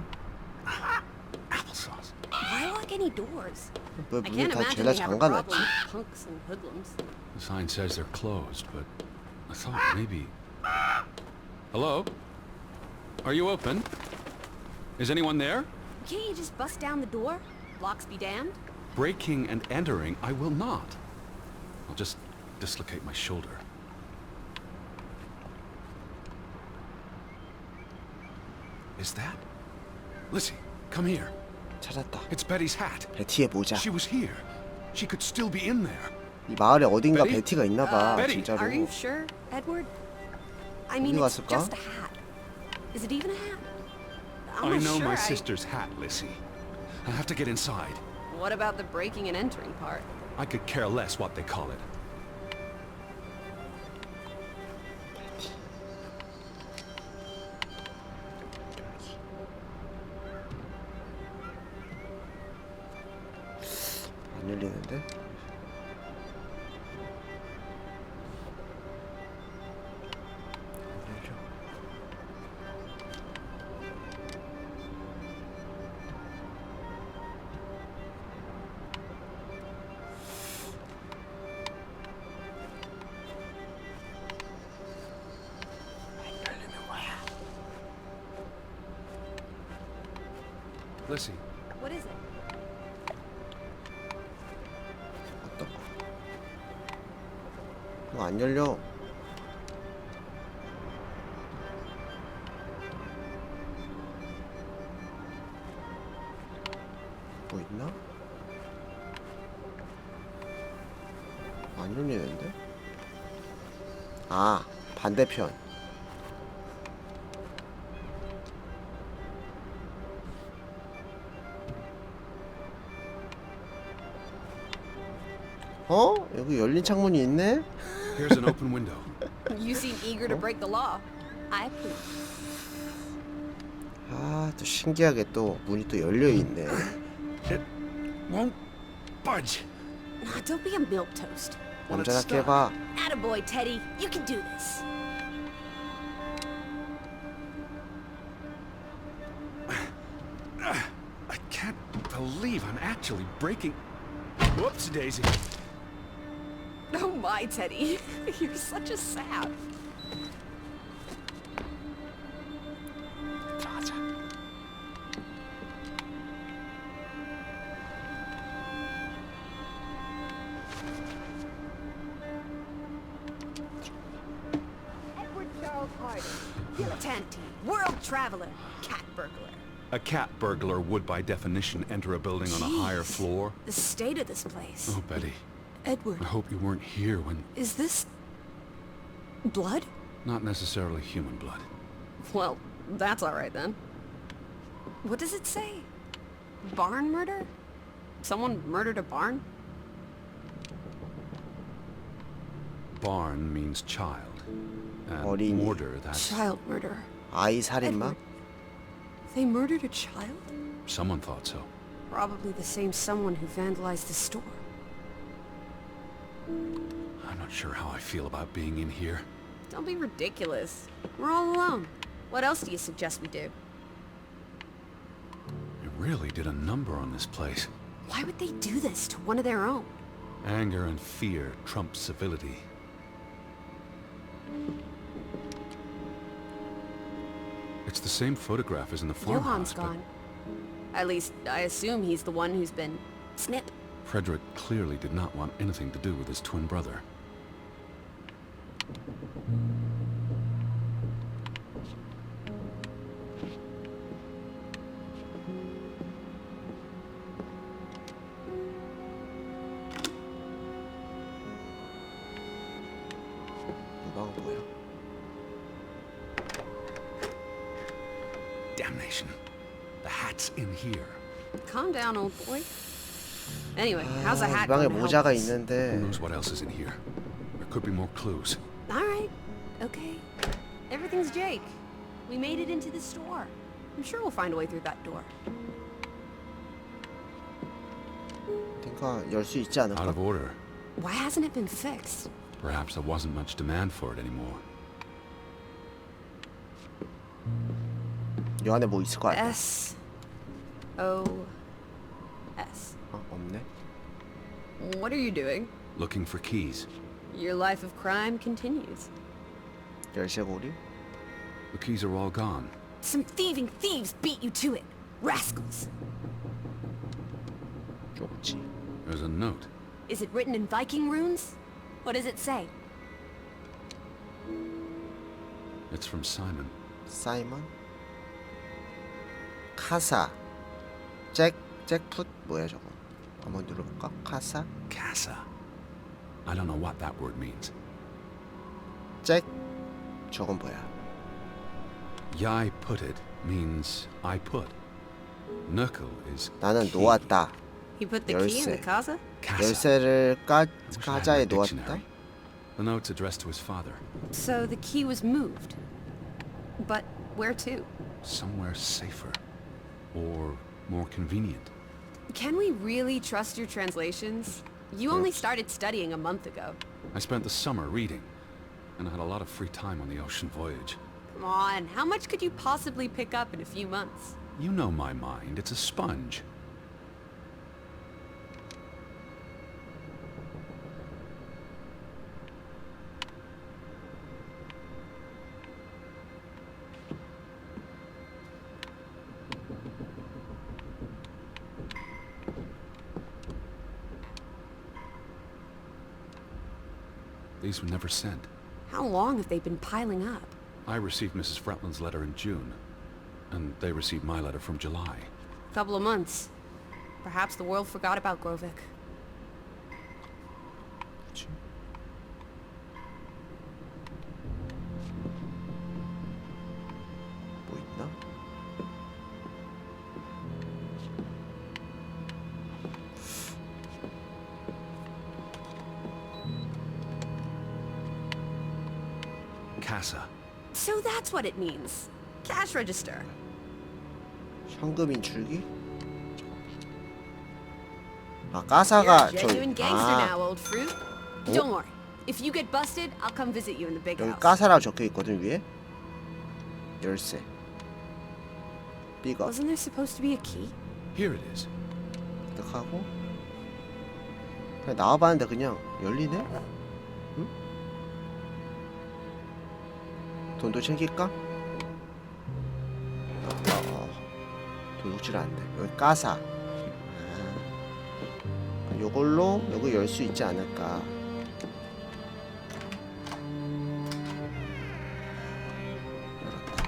Applesauce. Why lock any doors? 왜 I 문을 can't 다 imagine 죄다 they have a problem 잠가놨지? with punks and hoodlums. The sign says they're closed, but I thought maybe... Hello? Are you open? Is anyone there? Can't you just bust down the door? Locks be damned. Breaking and entering, I will not. I'll just dislocate my shoulder. Is that? Lizzie, come here. 찾았다. It's Betty's hat. 베티의 모자. She was here. She could still be in there. 이 마을에 어딘가 베티? 베티가 있나봐. 베티! 진짜로. Are you sure, Edward? I mean, 어디 it's 갔을까? just a hat. Is it even a hat? I'm I not know sure. my sister's hat, Lissy. I have to get inside. What about the breaking and entering part? I could care less what they call it. 안 열리는데? 안 열려. Lissy, What is it? 어떤 거? 이거 안 열려. 뭐 있나? 안 열리는데? 아, 반대편. 어? 여기 열린 창문이 있네? here's an open window. You seem eager to break the law. I approve. 아, 또 신기하게 또 문이 또 열려 있네. It won't budge. Now, don't be a milquetoast. 남자답게 해봐. Attaboy, Teddy. You can do this. I can't believe I'm actually breaking. Whoops, Daisy. Oh my, Teddy. You're such a sap. 들어가자. Edward Charles Harding. Dilettante. World traveler. Cat burglar. A cat burglar would, by definition, enter a building on a higher Jeez. floor. The state of this place. Oh, Betty, Edward, I hope you weren't here when... is this... blood? Not necessarily human blood. Well, that's alright then. What does it say? Barn murder? Someone murdered a barn? Barn means child. And 어린이. mortar, that's... Child murder. 아이 살인마? Edward. They murdered a child? Someone thought so. Probably the same someone who vandalized the store. I'm not sure how I feel about being in here. Don't be ridiculous. We're all alone. What else do you suggest we do? It really did a number on this place. Why would they do this to one of their own? Anger and fear trump civility. It's the same photograph as in the farmhouse, Johan's but gone. At least, I assume he's the one who's been... snip. Frederick clearly did not want anything to do with his twin brother. 이 방은 뭐야? Damnation. The hat's in here. Calm down, old boy. Anyway, how's a 아, 이 hat 방에 going to help 모자가 us? Who 있는데 knows what else is in here? There could be more clues. Alright, okay. Everything's Jake. We made it into the store. I'm sure we'll find a way through that door. 그러니까 열 수 있지 Out 않을까? of order. Why hasn't it been fixed? Perhaps there wasn't much demand for it anymore. 이 안에 뭐 있을 거 아니야? S-O-S. 어, 없네. What are you doing? Looking for keys. Your life of crime continues. 열쇠고리? The keys are all gone. Some thieving thieves beat you to it. Rascals. 쪽지. There's a note. Is it written in Viking runes? What does it say? It's from Simon. 사이먼? 카사. 잭풋? 뭐야 저거? 한번 눌러볼까? 카사? Casa. I don't know what that word means. 잭? 저건 뭐야? Yai put it means I put. Knuckle is 나는 key. 놓았다. You put the key in the 열쇠. casa? Casa. 열쇠를 I wish I had 가자에 my 놓았다. dictionary. The note's addressed to his father. So the key was moved. But where to? Somewhere safer. Or more convenient. Can we really trust your translations? You only started studying a month ago. I spent the summer reading, and I had a lot of free time on the ocean voyage. Come on, how much could you possibly pick up in a few months? You know my mind. It's a sponge. These were never sent. How long have they been piling up? I received Mrs. Fretland's letter in June, and they received my letter from July. Couple of months. Perhaps the world forgot about Grovik. 뭐 있나? Casa. So that's what it means. Cash register. 현금 인출기? 아 You're 까사가 a genuine 저 gangster 아 now, old fruit. Oh. Don't worry. If you get busted, I'll come visit you in the big 여기 house. 까사라고 적혀 있거든 위에. 열쇠. 삐거. Wasn't there supposed to be a key? Here it is. 딱 하고 그냥 나와봤는데 그냥 열리네? 응? 돈도 챙길까? 도둑질 안돼. 여기 까사. 요걸로 여기 열 수 있지 않을까. 열었다.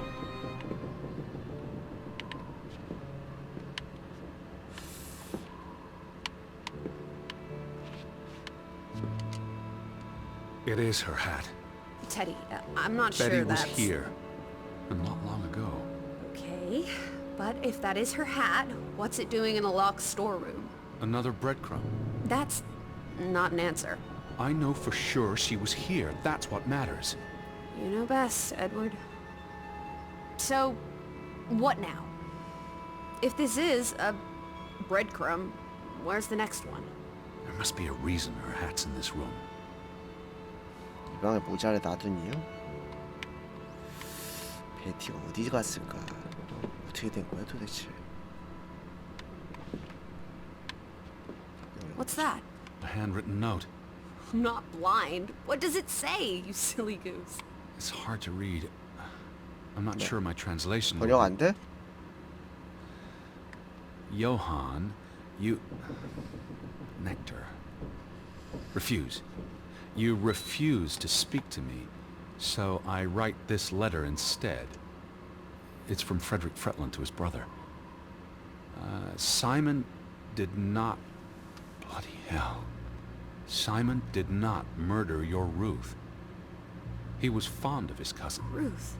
It is her hat. Teddy, I'm not Betty sure was that's... here, and not long ago. Okay, but if that is her hat, what's it doing in a locked storeroom? Another breadcrumb. That's not an answer. I know for sure she was here. That's what matters. You know best, Edward. So, what now? If this is a breadcrumb, where's the next one? There must be a reason her hat's in this room. 이 방에 모자를 놔둔 이유? 베티가 어디 갔을까? 어떻게 된 거야 도대체? What's that? A handwritten note. I'm not blind. What does it say, you silly goose? It's hard to read. I'm not sure my translation will 번역 be- 안 돼? Johann, you... Nectar. Refuse. You refuse to speak to me, so I write this letter instead. It's from Frederick Fretland to his brother. Simon did not... Bloody hell. Simon did not murder your Ruth. He was fond of his cousin. Ruth.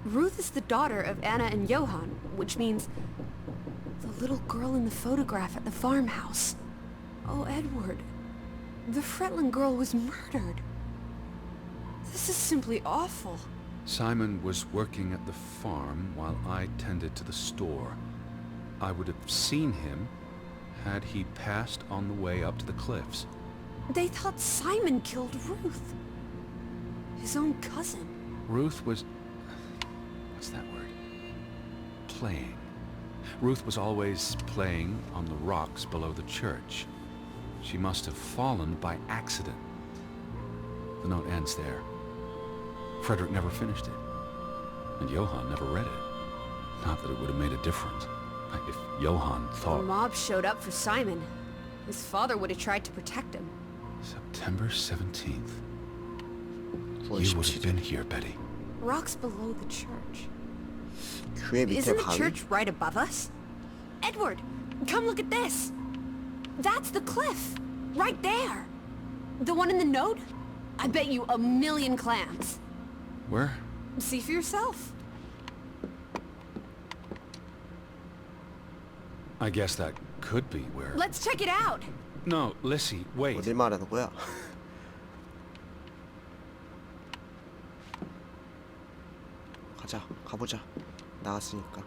Ruth is the daughter of Anna and Johann, which means the little girl in the photograph at the farmhouse. Oh, Edward. The Fretland girl was murdered. This is simply awful. Simon was working at the farm while I tended to the store. I would have seen him had he passed on the way up to the cliffs. They thought Simon killed Ruth. His own cousin. Ruth was... what's that word? Playing. Ruth was always playing on the rocks below the church. She must have fallen by accident. The note ends there. Frederick never finished it. And Johann never read it. Not that it would have made a difference. If Johann The thought... mob showed up for Simon. His father would have tried to protect him. September 17th. 9월 You would have 17일. been here, Betty. Rocks below the church. 교회 밑에 Isn't the 바위? church right above us? Edward, come look at this. That's the cliff. Right there. The one in the note? I bet you a million clams. Where? See for yourself. I guess that could be where... Let's check it out. No, Lissy, wait. 어딜 말하는 거야? 가자, 가보자. 나왔으니까.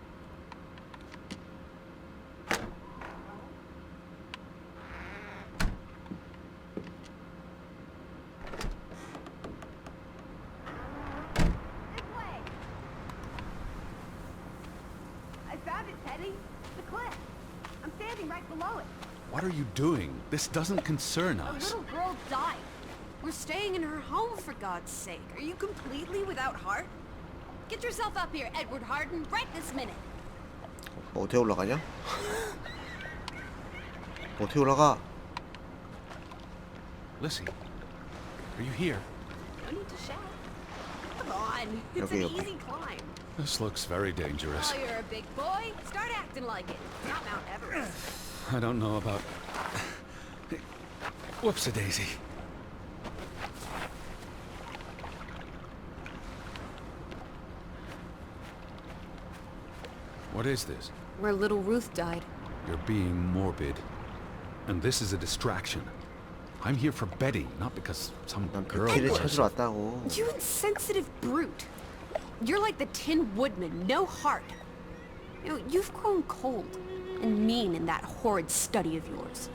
I found it, Teddy. The cliff. I'm standing right below it. What are you doing? This doesn't concern A us. little girl died. We're staying in her home, for God's sake. Are you completely without heart? Get yourself up here, Edward Harden, right this minute. 어떻게 올라가냐? 어떻게 올라가? Lissy, are you here? No need to shout. Come on, it's Okay, an okay. easy climb. This looks very dangerous. Oh, you're a big boy. Start acting like it. It's not Mount Everest. I don't know about... Whoops-a-daisy. What is this? Where little Ruth died. You're being morbid. And this is a distraction. I'm here for Betty, not because some 난 girl... 베티를 was- 찾으러 왔다고. You insensitive brute. You're like the Tin Woodman, no heart. You know, you've grown cold and mean in that horrid study of yours.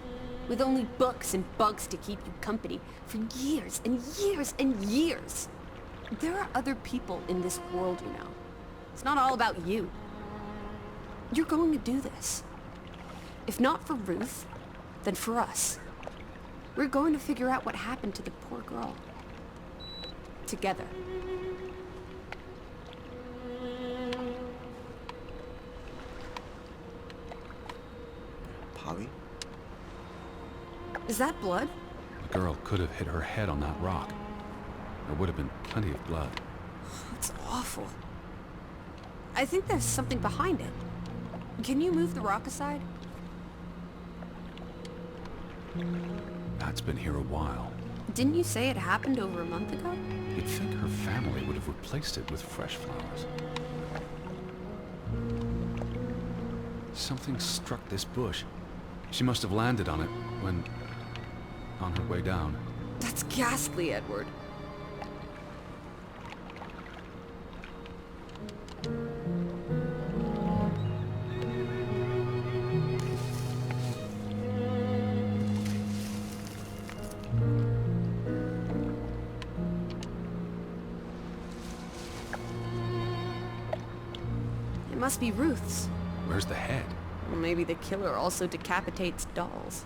With only books and bugs to keep you company for years and years and years. There are other people in this world, you know. It's not all about you. You're going to do this. If not for Ruth, then for us. We're going to figure out what happened to the poor girl. Together. 바위? Is that blood? The girl could have hit her head on that rock. There would have been plenty of blood. That's awful. I think there's something behind it. Can you move the rock aside? That's been here a while. Didn't you say it happened over a month ago? You'd think her family would have replaced it with fresh flowers. Something struck this bush. She must have landed on it when... on her way down. That's ghastly, Edward. It must be Ruth's. Where's the head? Or maybe the killer also decapitates dolls.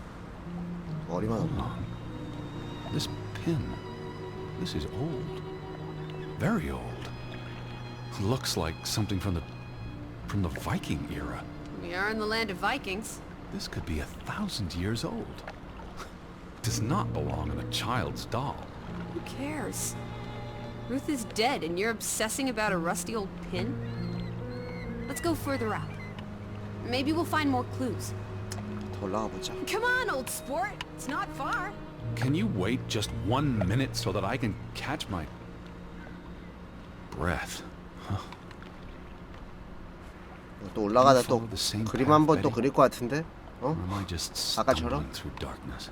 머리만 Hold 없나? on. This pin. This is old. Very old. Looks like something from the Viking era. We are in the land of Vikings. This could be 1,000 years old. Does not belong in a child's doll. Who cares? Ruth is dead and you're obsessing about a rusty old pin? Let's go further out. Maybe we'll find more clues. 더 올라가 보자. Come on, old sport. It's not far. Can you wait just 1 minute so that I can catch my breath? 또 올라가다 또 Follow the same 그림 path, 한 번 또 Betty? 그릴 것 같은데? 어? Or am I just 아까처럼? stumbling through darkness?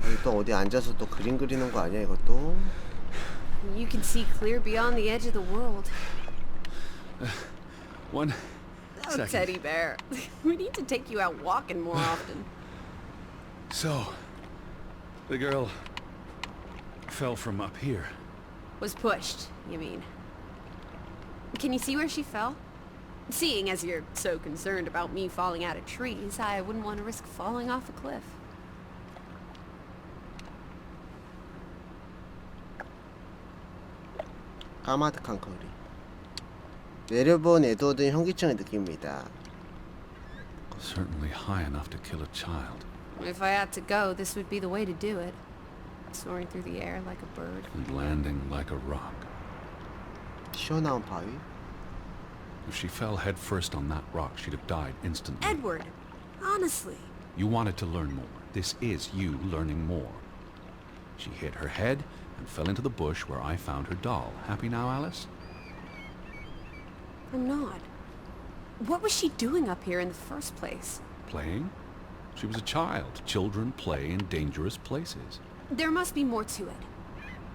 여기 또 어디 앉아서 또 그림 그리는 거 아니야 이것도? You can see clear beyond the edge of the world. One Oh, second. teddy bear. We need to take you out walking more often. So, the girl fell from up here. Was pushed, you mean? Can you see where she fell? Seeing as you're so concerned about me falling out of trees, I wouldn't want to risk falling off a cliff. 까마득한 거리. 내려본 에드워드는 현기증을 느낍니다. Certainly high enough to kill a child. If I had to go, this would be the way to do it. Soaring through the air like a bird. And landing like a rock. 튀어나온 바위? If she fell head first on that rock, she'd have died instantly. Edward, honestly. You wanted to learn more. This is you learning more. She hit her head and fell into the bush where I found her doll. Happy now, Alice? I'm not. What was she doing up here in the first place? Playing? She was a child. Children play in dangerous places. There must be more to it.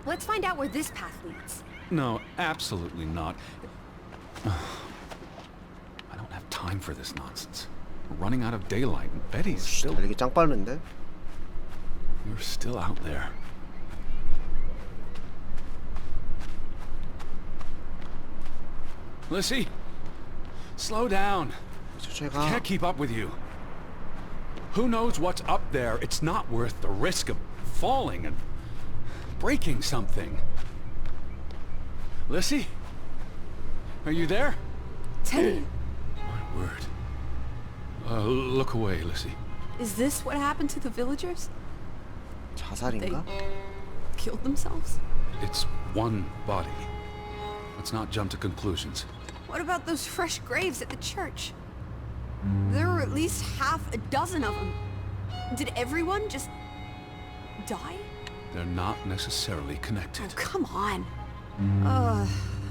Let's find out where this path leads. No, absolutely not. I don't have time for this nonsense. We're running out of daylight and Betty's still... 달리기 짱 빠른데? You're still out there. Lissy, slow down. 천천히 I 가. can't keep up with you. Who knows what's up there? It's not worth the risk of falling and breaking something. Lissy? Are you there? Teddy, My word. Look away, Lissy. is this what happened to the villagers? They 자살인가? killed themselves? It's one body. Let's not jump to conclusions. What about those fresh graves at the church? There were at least half a dozen of them. Did everyone just die? They're not necessarily Oh, connected. come on.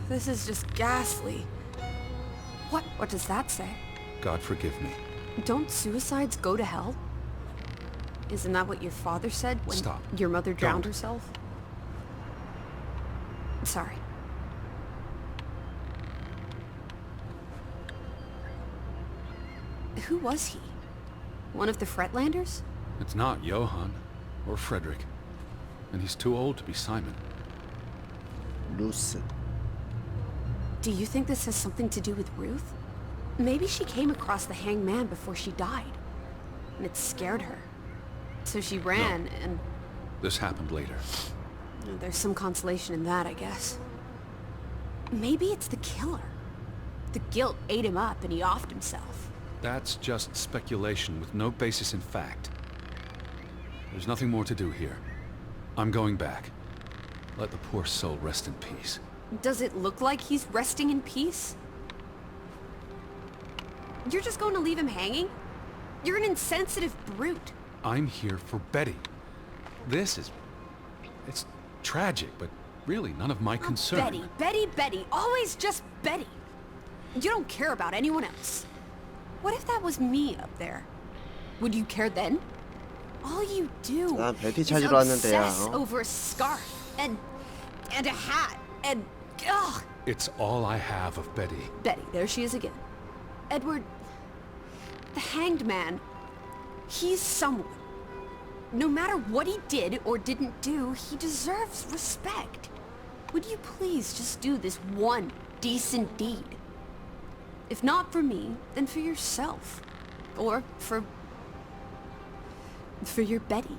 This is just ghastly. What does that say? God forgive me. Don't suicides go to hell? Isn't that what your father said when Stop. your mother drowned Don't. herself? Sorry. Who was he? One of the Fretlanders? It's not Johann or Frederick. And he's too old to be Simon. 루스. Do you think this has something to do with Ruth? Maybe she came across the hanged man before she died, and it scared her. So she ran, and This happened later. there's some consolation in that, I guess. Maybe it's the killer. The guilt ate him up, and he offed himself. That's just speculation with no basis in fact. There's nothing more to do here. I'm going back. Let the poor soul rest in peace. Does it look like he's resting in peace? You're just going to leave him hanging? You're an insensitive brute. I'm here for Betty. It's tragic, but really none of my concern. Betty, always just Betty. You don't care about anyone else. What if that was me up there? Would you care then? All you do 난 베티 is 찾으러 왔는데요. obsess over a scarf and a hat and ugh. It's all I have of Betty. Betty, there she is again. Edward, the hanged man, he's someone. No matter what he did or didn't do, he deserves respect. Would you please just do this one decent deed? If not for me, then for yourself. Or for your Betty.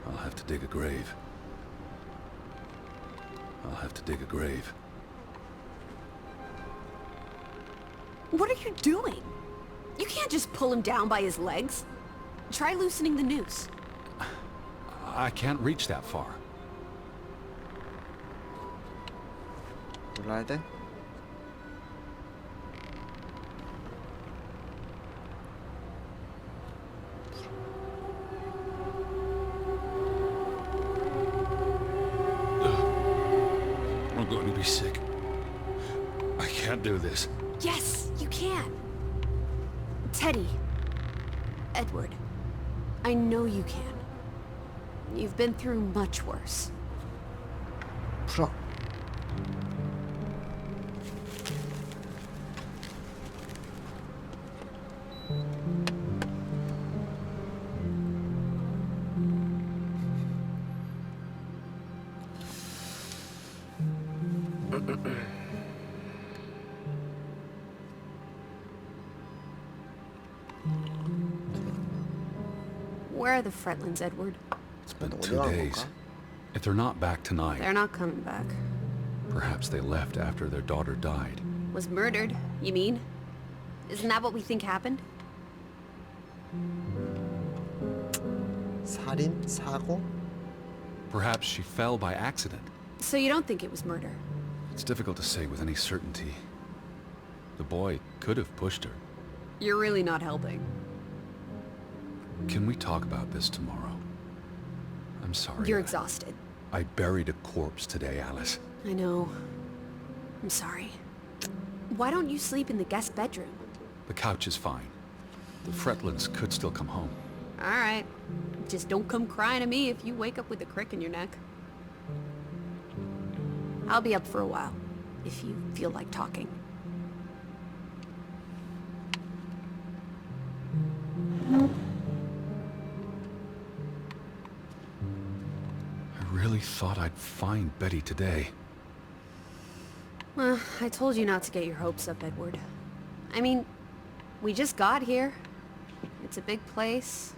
I'll have to dig a grave. I'll have to dig a grave. What are you doing? You can't just pull him down by his legs. Try loosening the noose. I can't reach that far. 올라야 돼? I'm going to be sick. I can't do this. Yes, you can. Teddy. Edward. I know you can. You've been through much worse. 풀어. Where are the Fretlands, Edward? It's been 어디 2 간 days. 건가? If they're not back tonight, They're not coming back. perhaps they left after their daughter died. Was murdered, you mean? Isn't that what we think happened? 살인? 사고? Perhaps she fell by accident. So you don't think it was murder? It's difficult to say with any certainty. The boy could have pushed her. You're really not helping. Can we talk about this tomorrow? I'm sorry. You're exhausted. I buried a corpse today, Alice. I know. I'm sorry. Why don't you sleep in the guest bedroom? The couch is fine. The Fretlins could still come home. All right. Just don't come crying to me if you wake up with a crick in your neck. I'll be up for a while, if you feel like talking. I really thought I'd find Betty today. Well, I told you not to get your hopes up, Edward. I mean, we just got here. It's a big place.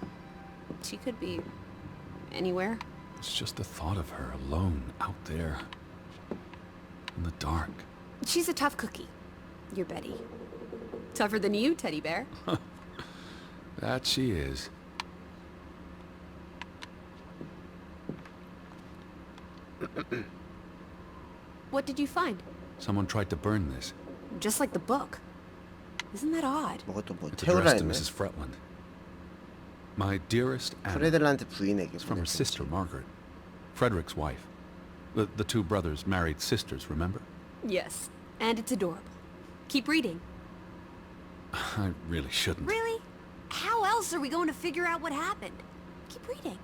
She could be anywhere. It's just the thought of her alone out there in the dark. She's a tough cookie. You're Betty. Tougher than you, teddy bear. That she is. What did you find? Someone tried to burn this. Just like the book. Isn't that odd? 뭐가 뭐 It's 태우라 addressed to 했네. Mrs. Fretland. My dearest Anna. 프레들한테 부인에게 It's from her 보냈겠지. sister, Margaret. Frederick's wife. The two brothers married sisters, remember? Yes. And it's adorable. Keep reading. I really shouldn't. Really? How else are we going to figure out what happened? Keep reading.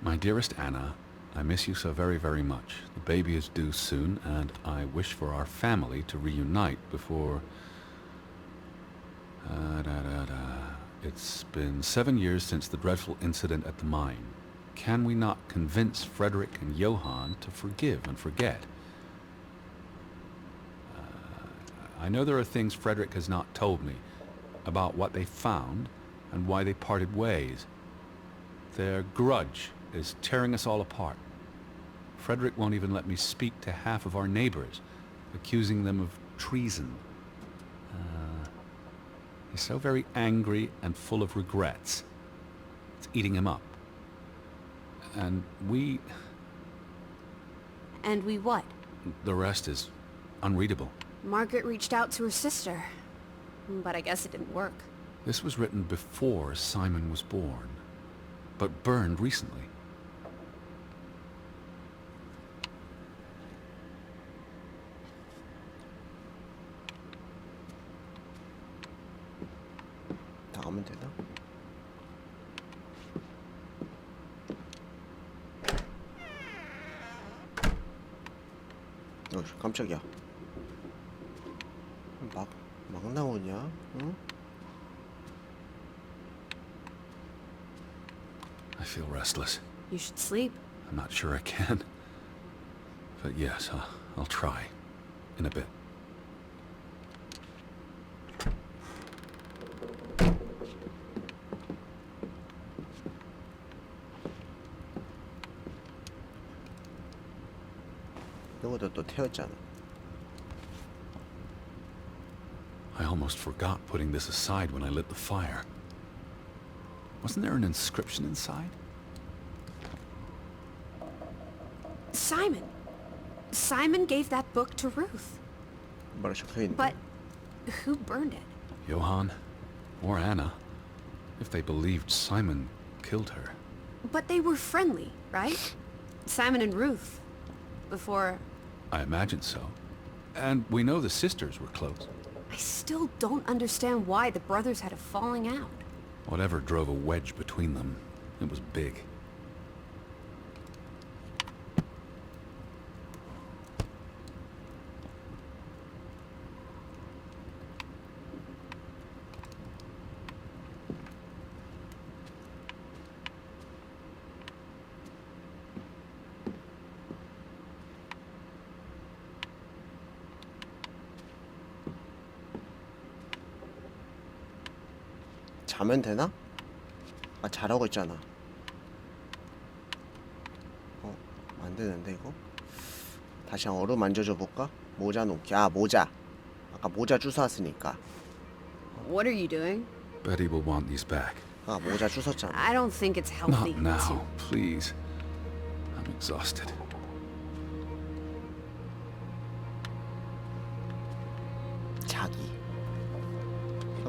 My dearest Anna, I miss you so very, very much. The baby is due soon, and I wish for our family to reunite before... It's been 7 years since the dreadful incident at the mine. Can we not convince Frederick and Johann to forgive and forget? I know there are things Frederick has not told me about what they found and why they parted ways. Their grudge is tearing us all apart. Frederick won't even let me speak to half of our neighbors, accusing them of treason. He's so very angry and full of regrets. It's eating him up. And we... And we what? The rest is unreadable. Margaret reached out to her sister. But I guess it didn't work. This was written before Simon was born, but burned recently. 나가면 되나? 깜짝이야. 막 나오냐? 응? I feel restless. You should sleep. I'm not sure I can. But yes, I'll try. In a bit. 이것도 또 태웠잖아. I almost forgot putting this aside when I lit the fire. Wasn't there an inscription inside? Simon. Simon gave that book to Ruth. 뭐라 적혀있는데? But who burned it? Johann or Anna, if they believed Simon killed her. But they were friendly, right? Simon and Ruth. Before... I imagine so. And we know the sisters were close. I still don't understand why the brothers had a falling out. Whatever drove a wedge between them, it was big. 자면 되나? 아, 잘하고 있잖아. 안 되는데 이거? 다시 한번 얼음 만져줘 볼까? 모자 놓기. 아, 모자. 아까 모자 주웠으니까. What are you doing? Betty will want these back. 아, 모자 주웠잖아. I don't think it's healthy Not now, to... please. I'm exhausted. 자기.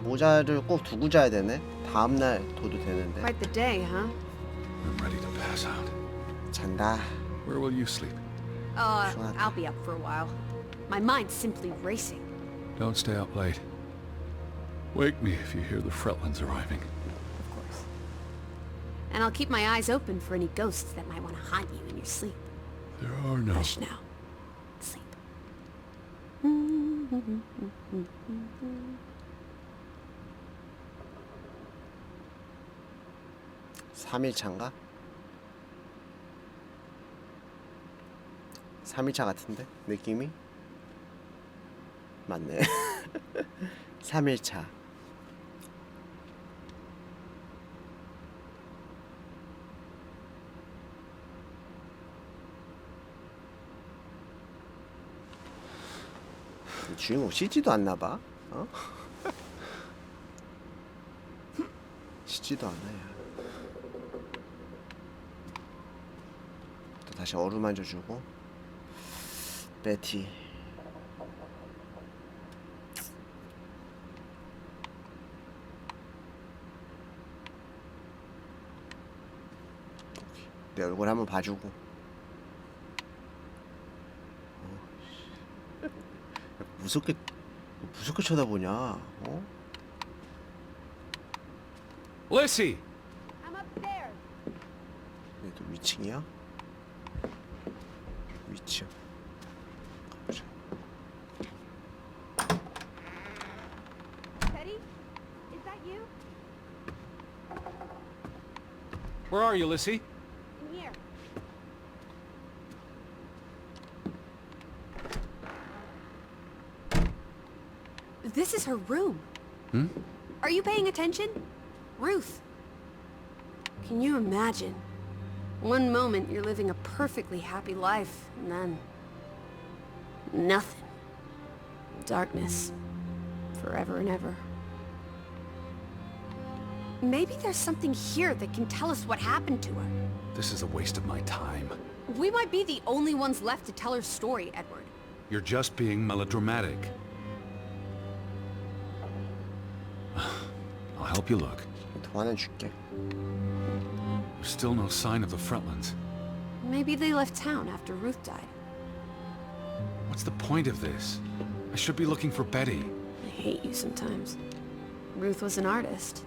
모자를 꼭 두고 자야 되네. 다음날 둬도 되는데. Quite the day, huh? I'm ready to pass out. 잔다. Where will you sleep? I'll be up for a while. My mind's simply racing. Don't stay up late. Wake me if you hear the Fretlings arriving. Of course. And I'll keep my eyes open for any ghosts that might want to haunt you in your sleep. There are no... Hush now. Sleep. 3일차인가? 3일차 같은데? 느낌이? 맞네. 3일차. 주인공 씻지도 않나봐. 어? 씻지도 않아요. 또 다시 어루만져주고. 베티. 내 얼굴 한번 봐주고. 무섭게 쳐다보냐? 어? Lissy! I'm upstairs. 얘도 위층이야? 위층. 가보자. Teddy? Is that you? Where are you, Lissy? In here. This is her room. Hmm? Are you paying attention? Ruth. Can you imagine? One moment you're living a perfectly happy life, and then... nothing. Darkness. Forever and ever. Maybe there's something here that can tell us what happened to her. This is a waste of my time. We might be the only ones left to tell her story, Edward. You're just being melodramatic. I'll help you look. 돈 줄게. There's still no sign of the Fretlings. Maybe they left town after Ruth died. What's the point of this? I should be looking for Betty. I hate you sometimes. Ruth was an artist.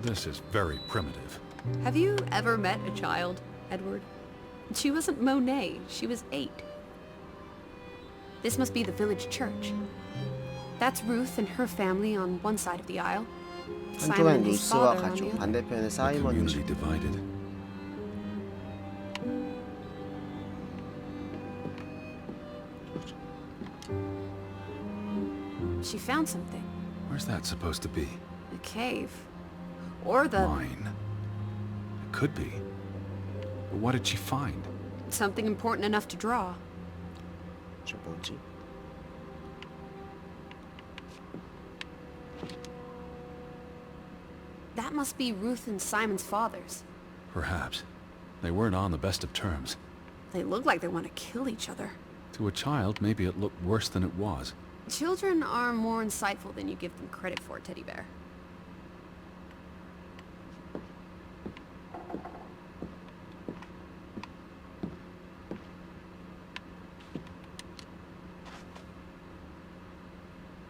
This is very primitive. Have you ever met a child, Edward? She wasn't Monet, she was 8. This must be the village church. That's Ruth and her family on one side of the aisle. Simon 한쪽엔 and his 루스와 father on the 가족, other. 반대편에 The 사이먼 community 가족. divided. She found something. Where's that supposed to be? A cave. Or the... Mine. It could be. But what did she find? something important enough to draw. 저 뭐지? That must be Ruth and Simon's fathers. Perhaps. They weren't on the best of terms. They look like they want to kill each other. To a child, maybe it looked worse than it was. Children are more insightful than you give them credit for, Teddy Bear.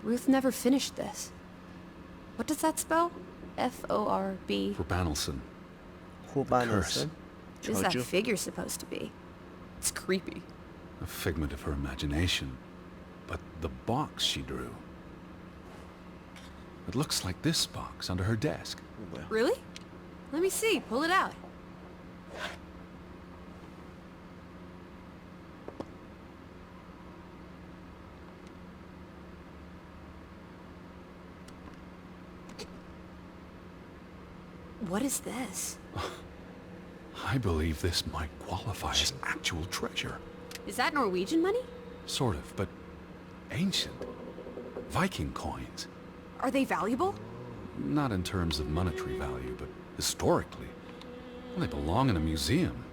Ruth never finished this. What does that spell? F-O-R-B. For Banelson. 호바네슨? What is that 저주? figure supposed to be? It's creepy. A figment of her imagination. But the box she drew... It looks like this box under her desk. 이거 뭐야? Really? Let me see. Pull it out. What is this? I believe this might qualify as actual treasure. Is that Norwegian money? Sort of, but ancient. Viking coins. Are they valuable? Not in terms of monetary value, but historically. Well, they belong in a museum.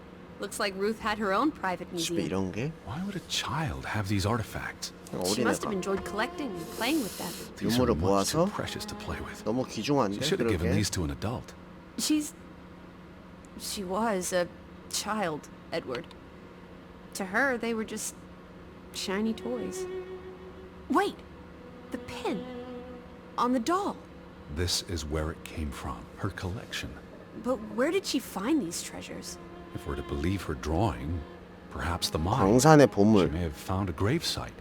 Looks like Ruth had her own private 집에 museum. 이런 게 Why would a child have these artifacts? She must have 어린애가 enjoyed collecting and playing with them. These are 유물을 much too 모아서 precious to play with. 너무 귀중한데 She should have given 그러게. these to an adult. She was a child, Edward. To her, they were just shiny toys. Wait! The pin! On the doll! This is where it came from, her collection. But where did she find these treasures? If we're to believe her drawing, perhaps the mine. 광산의 She 보물. may have found a grave site.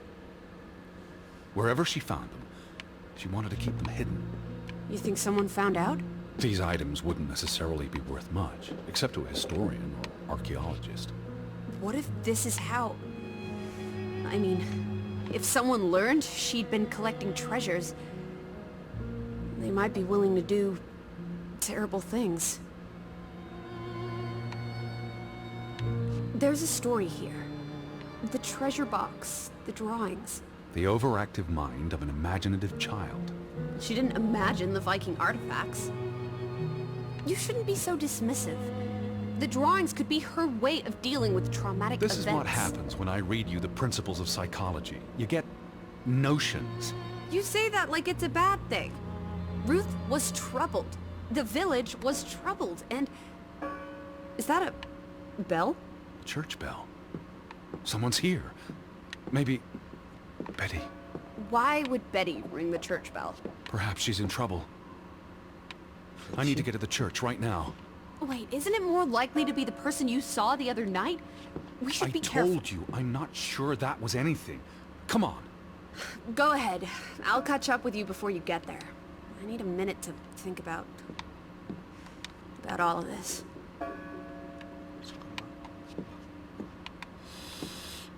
Wherever she found them, she wanted to keep them hidden. You think someone found out? These items wouldn't necessarily be worth much, except to a historian or archaeologist. What if this is how... I mean, if someone learned she'd been collecting treasures, they might be willing to do terrible things. There's a story here. The treasure box, the drawings. The overactive mind of an imaginative child. She didn't imagine the Viking artifacts. You shouldn't be so dismissive. The drawings could be her way of dealing with traumatic This events. is what happens when I read you the principles of psychology. You get notions. You say that like it's a bad thing. Ruth was troubled. The village was troubled, and... Is that a bell? Church bell. Someone's here. Maybe Betty. Why would Betty ring the church bell? Perhaps she's in trouble. I need to get to the church right now. Wait, isn't it more likely to be the person you saw the other night? We should I be careful. told you, I'm not sure that was anything. Come on. Go ahead. I'll catch up with you before you get there. I need a minute to think about all of this.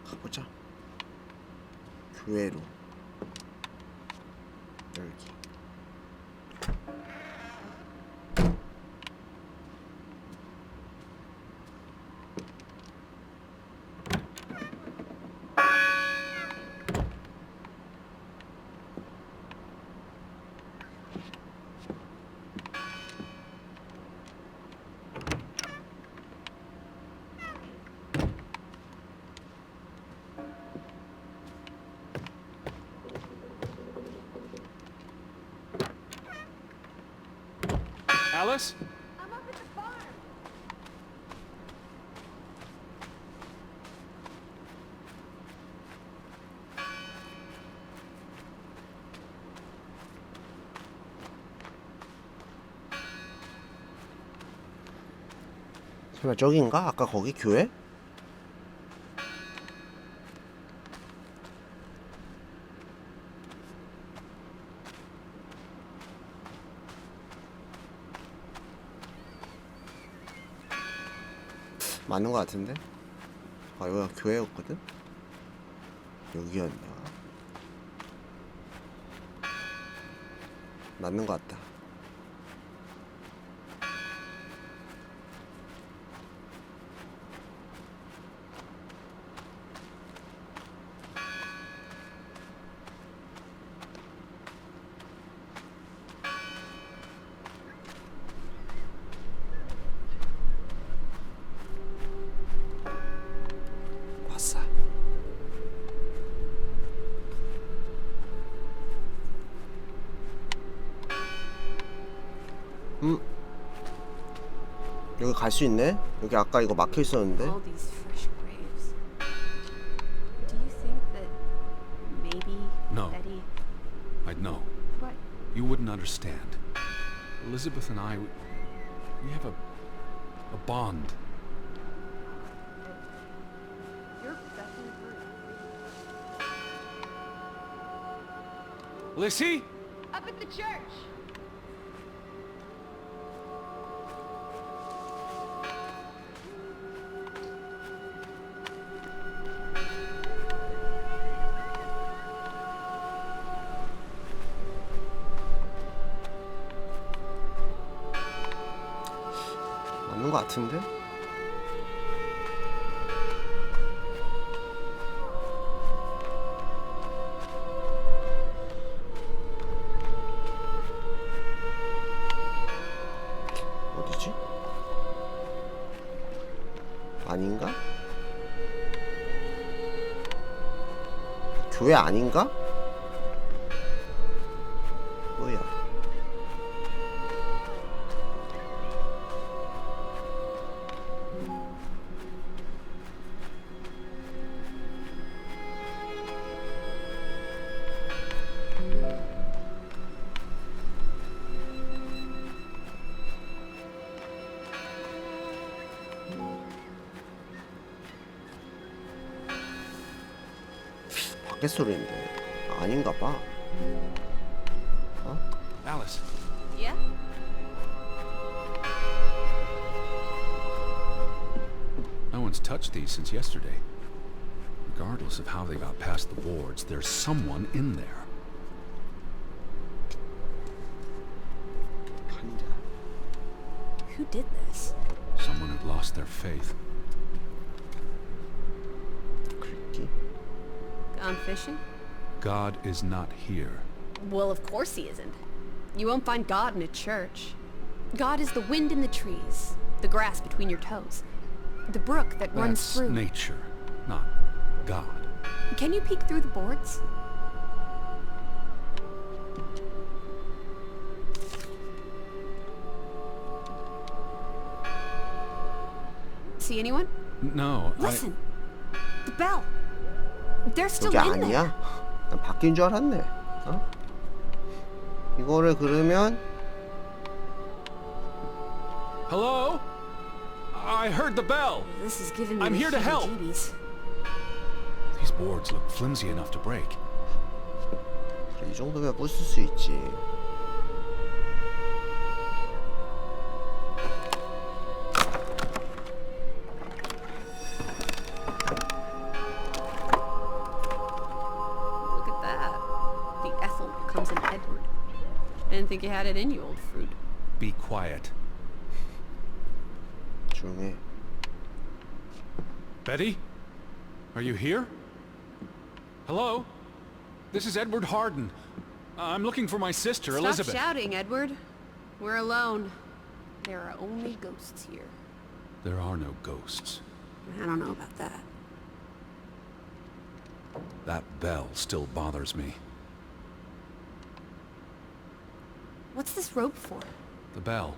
가보자. 교회로. 여기. Alice? I'm up at the farm. 설마 저긴가? 아까 거기 교회? 맞는 것 같은데? 아, 여기가 교회였거든? 여기였나? 맞는 것 같다. 왔어. 여기 갈 수 있네? 여기 아까 이거 막혀 있었는데. All these fresh graves. Do you think that maybe No. Betty... I'd know. What? You wouldn't understand. Elizabeth and I, we have a bond. You're Bethany Ruth. Lissy? Up at the church. 맞는 것 같은데? 어디지? 아닌가? 교회 아닌가? 뭐야? 밖에 소리인데 아닌가 봐. Alice, Yeah? No one's touched these since yesterday. Regardless of how they got past the wards, there's someone in there. 판자. Who did this? Someone who'd lost their faith. 글귀. Gone fishing? God is not here. Well, of course he isn't. You won't find God in a church. God is the wind in the trees, the grass between your toes, the brook that runs That's through. nature, not God. Can you peek through the boards? See anyone? No, Listen! The bell! They're still 여기 in there! 아니야? 난 바뀐 줄 알았네. 어? 이거를 그러면 hello? I heard the bell. This is giving me I'm the here to help. heebie-jeebies. These boards look flimsy enough to break. 그래, 이 정도면 부술 수 있지. Look at that. The Ethel becomes an Edward. I didn't think you had it in you, old fruit. Be quiet. 조용해. Betty? Are you here? Hello? This is Edward Harden. I'm looking for my sister, Stop Elizabeth. shouting, Edward. We're alone. There are only ghosts here. There are no ghosts. I don't know about that. That bell still bothers me. What's this rope for? The bell.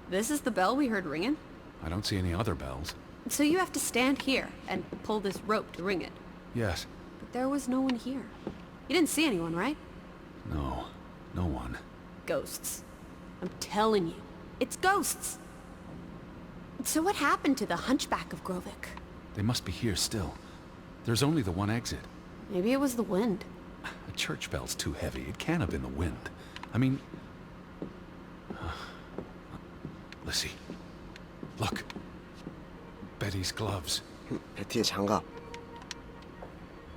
This is the bell we heard ringing? I don't see any other bells. So you have to stand here and pull this rope to ring it. Yes. But there was no one here. You didn't see anyone, right? No. No one. Ghosts. I'm telling you. It's ghosts! So what happened to the hunchback of Grovik? They must be here still. There's only the one exit. Maybe it was the wind. A church bell's too heavy. It can't have been the wind. I mean... Lissy. Look. Betty's gloves. 베티의 장갑.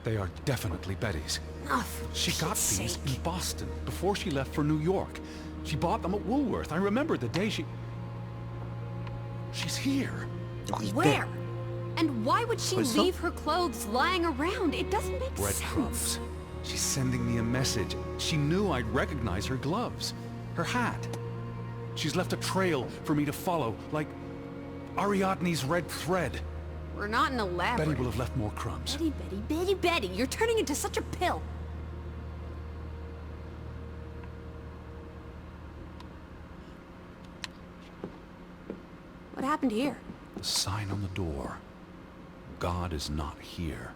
They are definitely Betty's. Oh, for She got Pete's these sake. in Boston before she left for New York. She bought them at Woolworth. I remember the day she... She's here. 여기 있대. Where? And why would she 벌써? leave her clothes lying around? It doesn't make Breadcrumbs. sense. She's sending me a message. She knew I'd recognize her gloves. Her hat. She's left a trail for me to follow, like Ariadne's red thread. We're not in a Betty labyrinth. will have left more crumbs. Betty, you're turning into such a pill. What happened here? The sign on the door. God is not here.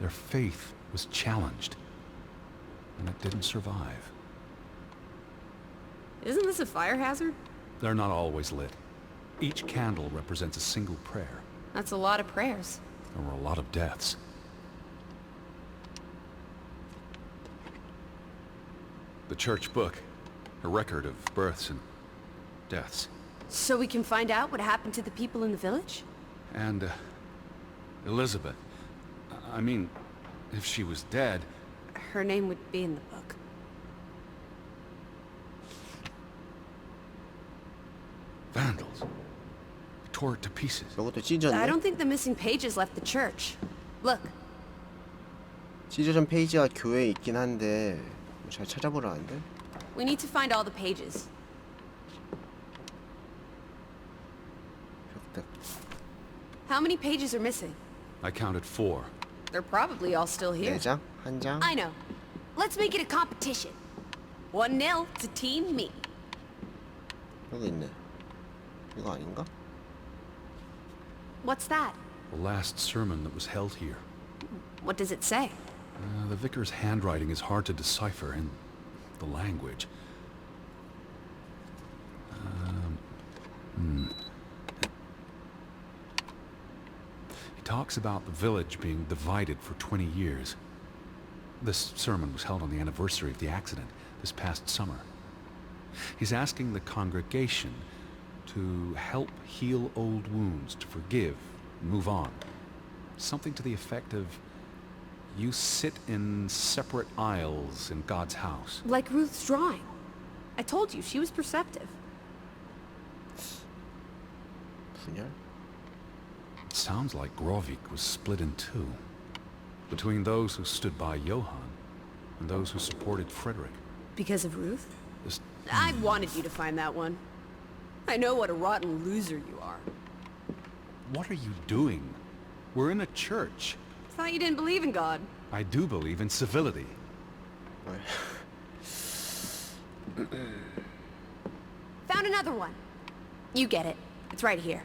Their faith was challenged, and it didn't survive. Isn't this a fire hazard? They're not always lit. Each candle represents a single prayer. That's a lot of prayers. There were a lot of deaths. The church book, a record of births and deaths. So we can find out what happened to the people in the village? And, Elizabeth. I mean, if she was dead... Her name would be in the book. Vandals. Tore it to pieces. 이것도 I 찢어졌네. don't think the missing pages left the church. Look, 찢어진 페이지가 교회에 있긴 한데 잘 찾아보라는데. we need to find all the pages. How many pages are missing? I counted 4. They're probably all still here. 4장? 1장? I know. Let's make it a competition. 1-0 to Team Me. 여기 있네. 이거 아닌가? What's that? The last sermon that was held here. What does it say? The vicar's handwriting is hard to decipher, and the language. He talks about the village being divided for 20 years. This sermon was held on the anniversary of the accident this past summer. He's asking the congregation to help heal old wounds, to forgive, move on. Something to the effect of, you sit in separate aisles in God's house. Like Ruth's drawing. I told you, she was perceptive. 분열? It sounds like Grovik was split in two, between those who stood by Johann and those who supported Frederick. Because of Ruth? This, I wanted you to find that one. I know what a rotten loser you are. what are you doing? We're in a church. Thought you didn't believe in God. I do believe in civility. Found another one. You get it. It's right here.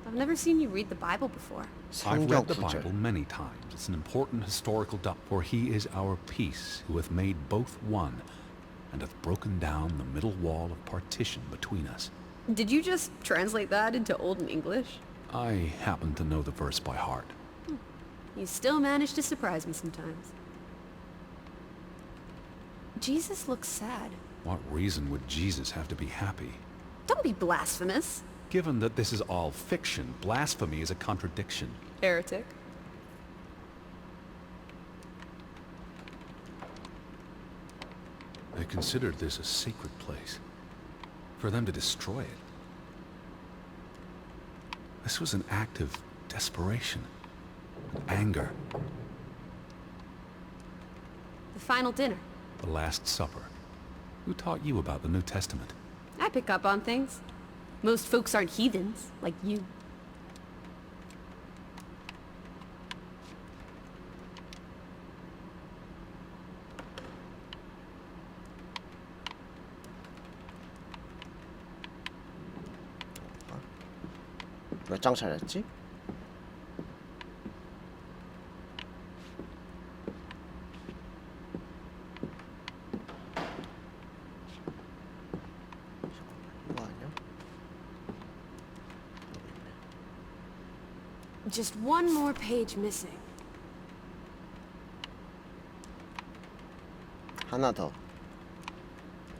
I've never seen you read the Bible before. I've read 성경 the 구절. Bible many times. It's an important historical document, for he is our peace, who hath made both one, and hath broken down the middle wall of partition between us. Did you just translate that into Old English? I happen to know the verse by heart. You still manage to surprise me sometimes. Jesus looks sad. What reason would Jesus have to be happy? Don't be blasphemous. Given that this is all fiction, blasphemy is a contradiction. Heretic. They considered this a sacred place. For them to destroy it. This was an act of desperation, anger, The final dinner. the Last Supper. Who taught you about the New Testament? I pick up on things. Most folks aren't heathens, like you. 몇 장 차렸지? 이거 아니야? Just one more page missing. 하나 더.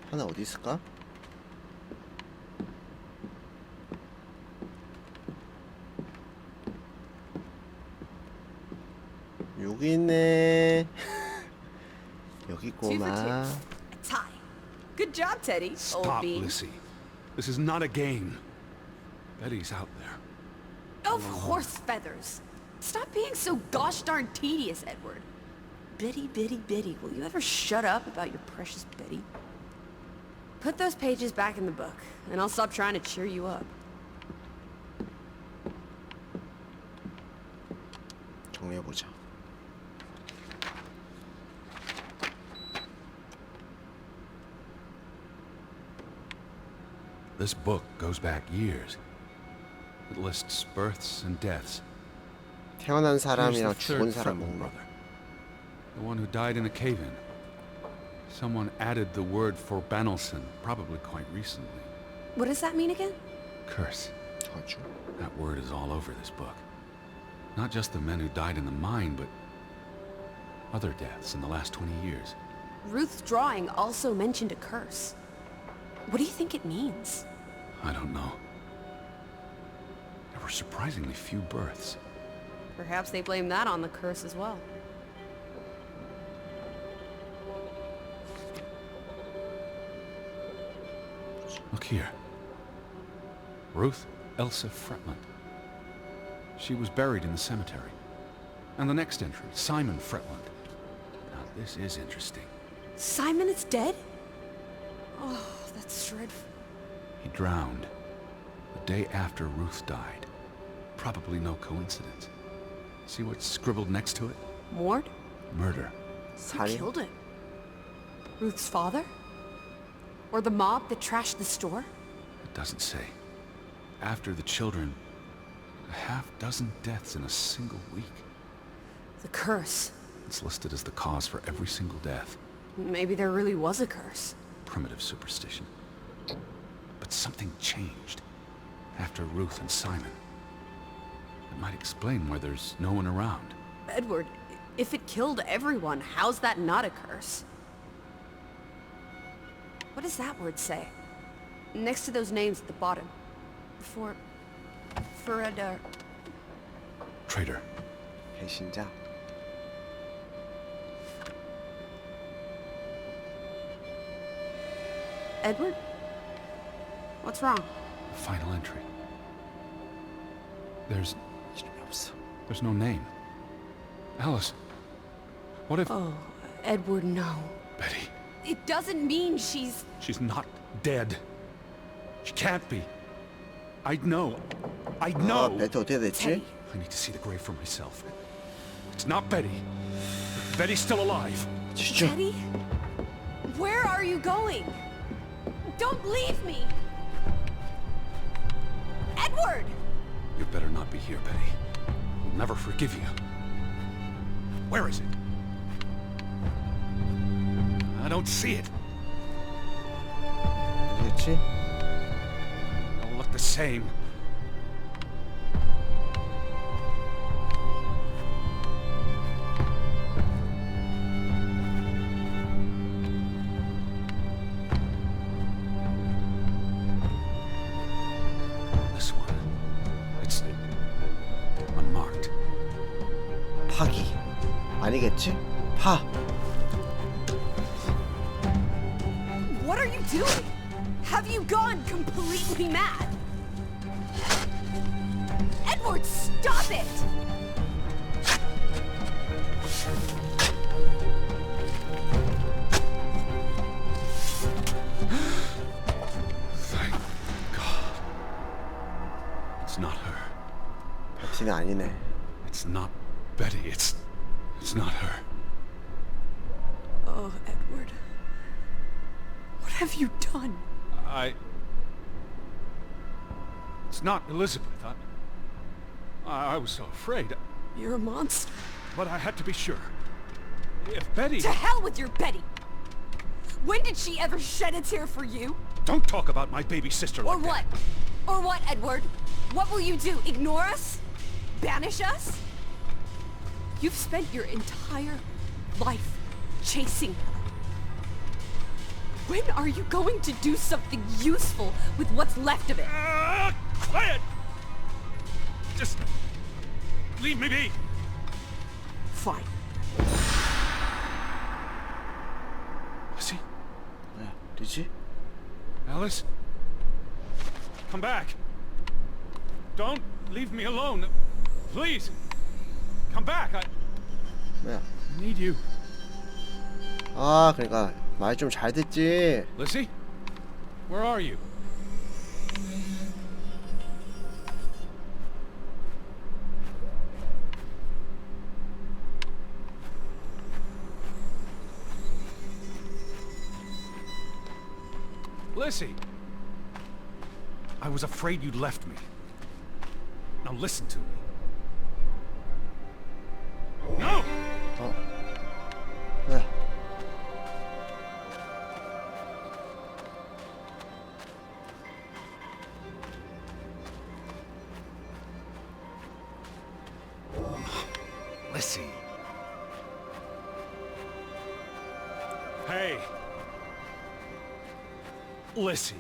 하나 어디 있을까? 여기 있네. 여기 Two for 있구만. two. A tie. Good job, Teddy. Old Stop, bean. Lissy. This is not a game. Betty's out there. Of horse feathers. Stop being so gosh darn tedious, Edward. Bitty, bitty, bitty. Will you ever shut up about your precious Betty? Put those pages back in the book, and I'll stop trying to cheer you up. 정리해보자. This book goes back years. It lists births and deaths. 태어난 Here's the 사람이랑 third 죽은 사람 Fretman 목록. brother. The one who died in a cave-in. Someone added the word for Banelson, probably quite recently. What does that mean again? Curse. 저주. That word is all over this book. Not just the men who died in the mine, but other deaths in the last 20 years. Ruth's drawing also mentioned a curse. What do you think it means? I don't know. There were surprisingly few births. Perhaps they blame that on the curse as well. Look here. Ruth Elsa Fretland. She was buried in the cemetery. And the next entry, Simon Fretland. Now this is interesting. Simon is dead? Oh, that's dreadful. He drowned the day after Ruth died. Probably no coincidence. See what's scribbled next to it? Mord? Murder. Who killed him? Ruth's father? Or the mob that trashed the store? It doesn't say. After the children, a half-dozen deaths in a single week. The curse. It's listed as the cause for every single death. Maybe there really was a curse. Primitive superstition. But something changed after Ruth and Simon. It might explain why there's no one around. Edward, if it killed everyone, how's that not a curse? What does that word say? Next to those names at the bottom. For a Traitor. 배신자. Edward? What's wrong? Final entry. There's 이름이 없어. no name. Alice, what if... Oh, Edward, no. Betty, It doesn't mean she's... she's not dead. She can't be. I know. I know. 베티 어떻게 됐지? Teddy. I need to see the grave for myself. It's not Betty. Betty's still alive. 집중. Teddy? Where are you going? Don't leave me! Edward! You better not be here, Betty. I'll never forgive you. Where is it? I don't see it. 어디겠지? They all look the same. This one. It's unmarked. 파기. 아니겠지? 파. What are you doing? Have you gone completely mad? Edward, stop it! Thank God. It's not her. 베티는 아니네. It's not Betty. It's not her. Oh, Edward. What have you done? It's not Elizabeth. I was so afraid. You're a monster. But I had to be sure. If Betty... To hell with your Betty! When did she ever shed a tear for you? Don't talk about my baby sister Or like what? that. Or what, Edward? What will you do? Ignore us? Banish us? You've spent your entire life chasing her. When are you going to do something useful with what's left of it? Quiet! Just... leave me be. Fine. Lizzie? 뭐야? 리지? Alice? Come back. Don't leave me alone. Please. Come back. I 뭐야? need you. 아, 그러니까 말 좀 잘 듣지. Lizzie? Where are you? Lizzie! I was afraid you'd left me. Now listen to me. No! 뭐야? Lizzie. Hey. Lizzie,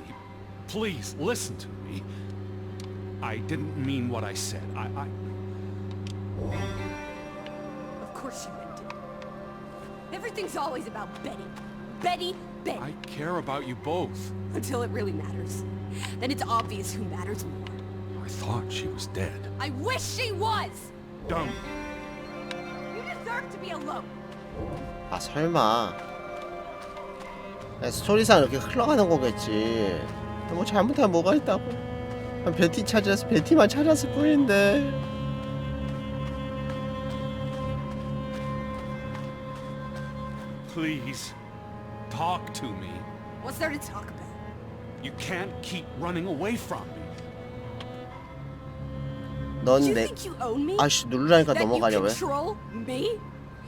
please listen to me. I didn't mean what I said. Of course you meant it. Everything's always about Betty. Betty, Betty. I care about you both. Until it really matters. Then it's obvious who matters more. I thought she was dead. I wish she was! Don't. You deserve to be alone. 아, 설마. 스토리상 이렇게 흘러가는 거겠지. 뭐 잘못하면 뭐가 있다고. 베티 찾아서 베티만 찾았을 뿐인데. Please, talk to me. What's there to talk about? You can't keep running away from me. Do you 넌 내 think you own me? 아씨 누르라니까 That you 넘어가냐 왜? control me?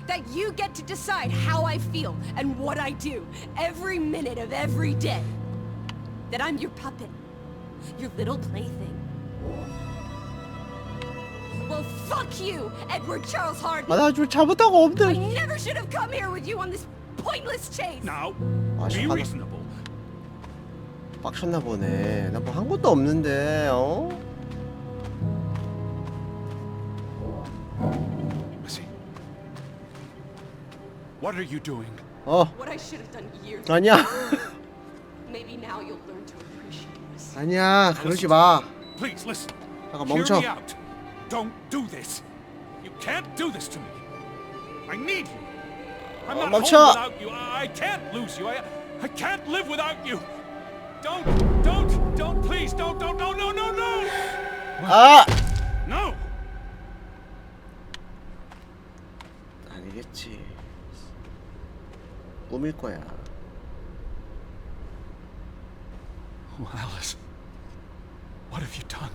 That you get to decide how I feel and what I do every minute of every day? That I'm your puppet, your little plaything? Well, fuck you, Edward Charles Harden! 나 좀 잘못한 거 I 없는데. never should have come here with you on this pointless chase! Now, 아, be 잠깐만. reasonable. 빡쳤나 보네. 나 뭐 한 것도 없는데. 어? Missy, what are you doing? 어. What I should have done years 아니야. Maybe now you'll learn to appreciate this. 아니야. 그러지 마. Please listen. 잠깐 Hear 멈춰. me out. Don't do this. You can't do this to me. I need you. I'm not 멈춰. home without you. I can't lose you. I can't live without you. Don't, please, don't, no. 아! No. 아니겠지. 꿈일 거야. Oh, Alice, what have you done?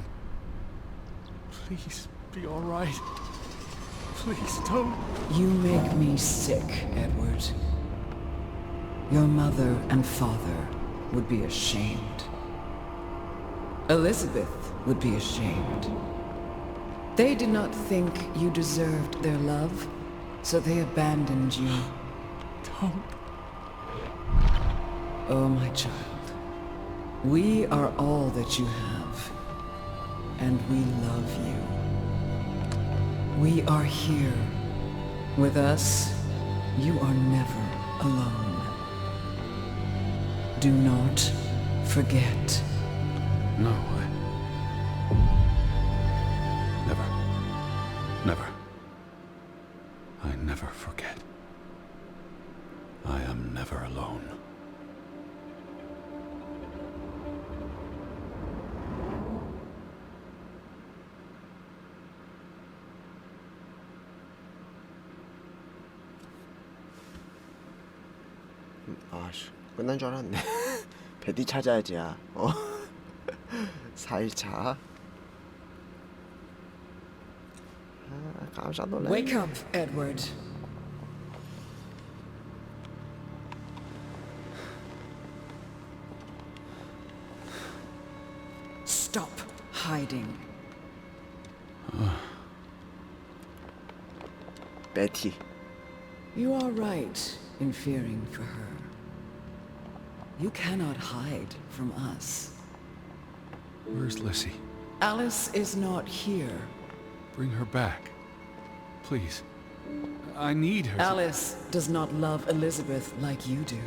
Please be all right. Please don't. You make me sick, Edward. Your mother and father would be ashamed. Elizabeth would be ashamed. They did not think you deserved their love, so they abandoned you. Don't. Oh, my child, we are all that you have, and we love you. We are here. With us, you are never alone. Do not forget. No, Never. I never forget. I am never alone. 아씨 끝난 줄 알았네. 베티 찾아야지야. 어. 4일차. 아, 깜짝 놀랐네. Wake up, Edward. Stop hiding. 베티. You are right in fearing for her. You cannot hide from us. Where's Lissy? Alice is not here. Bring her back. Please. I need her. Alice does not love Elizabeth like you do.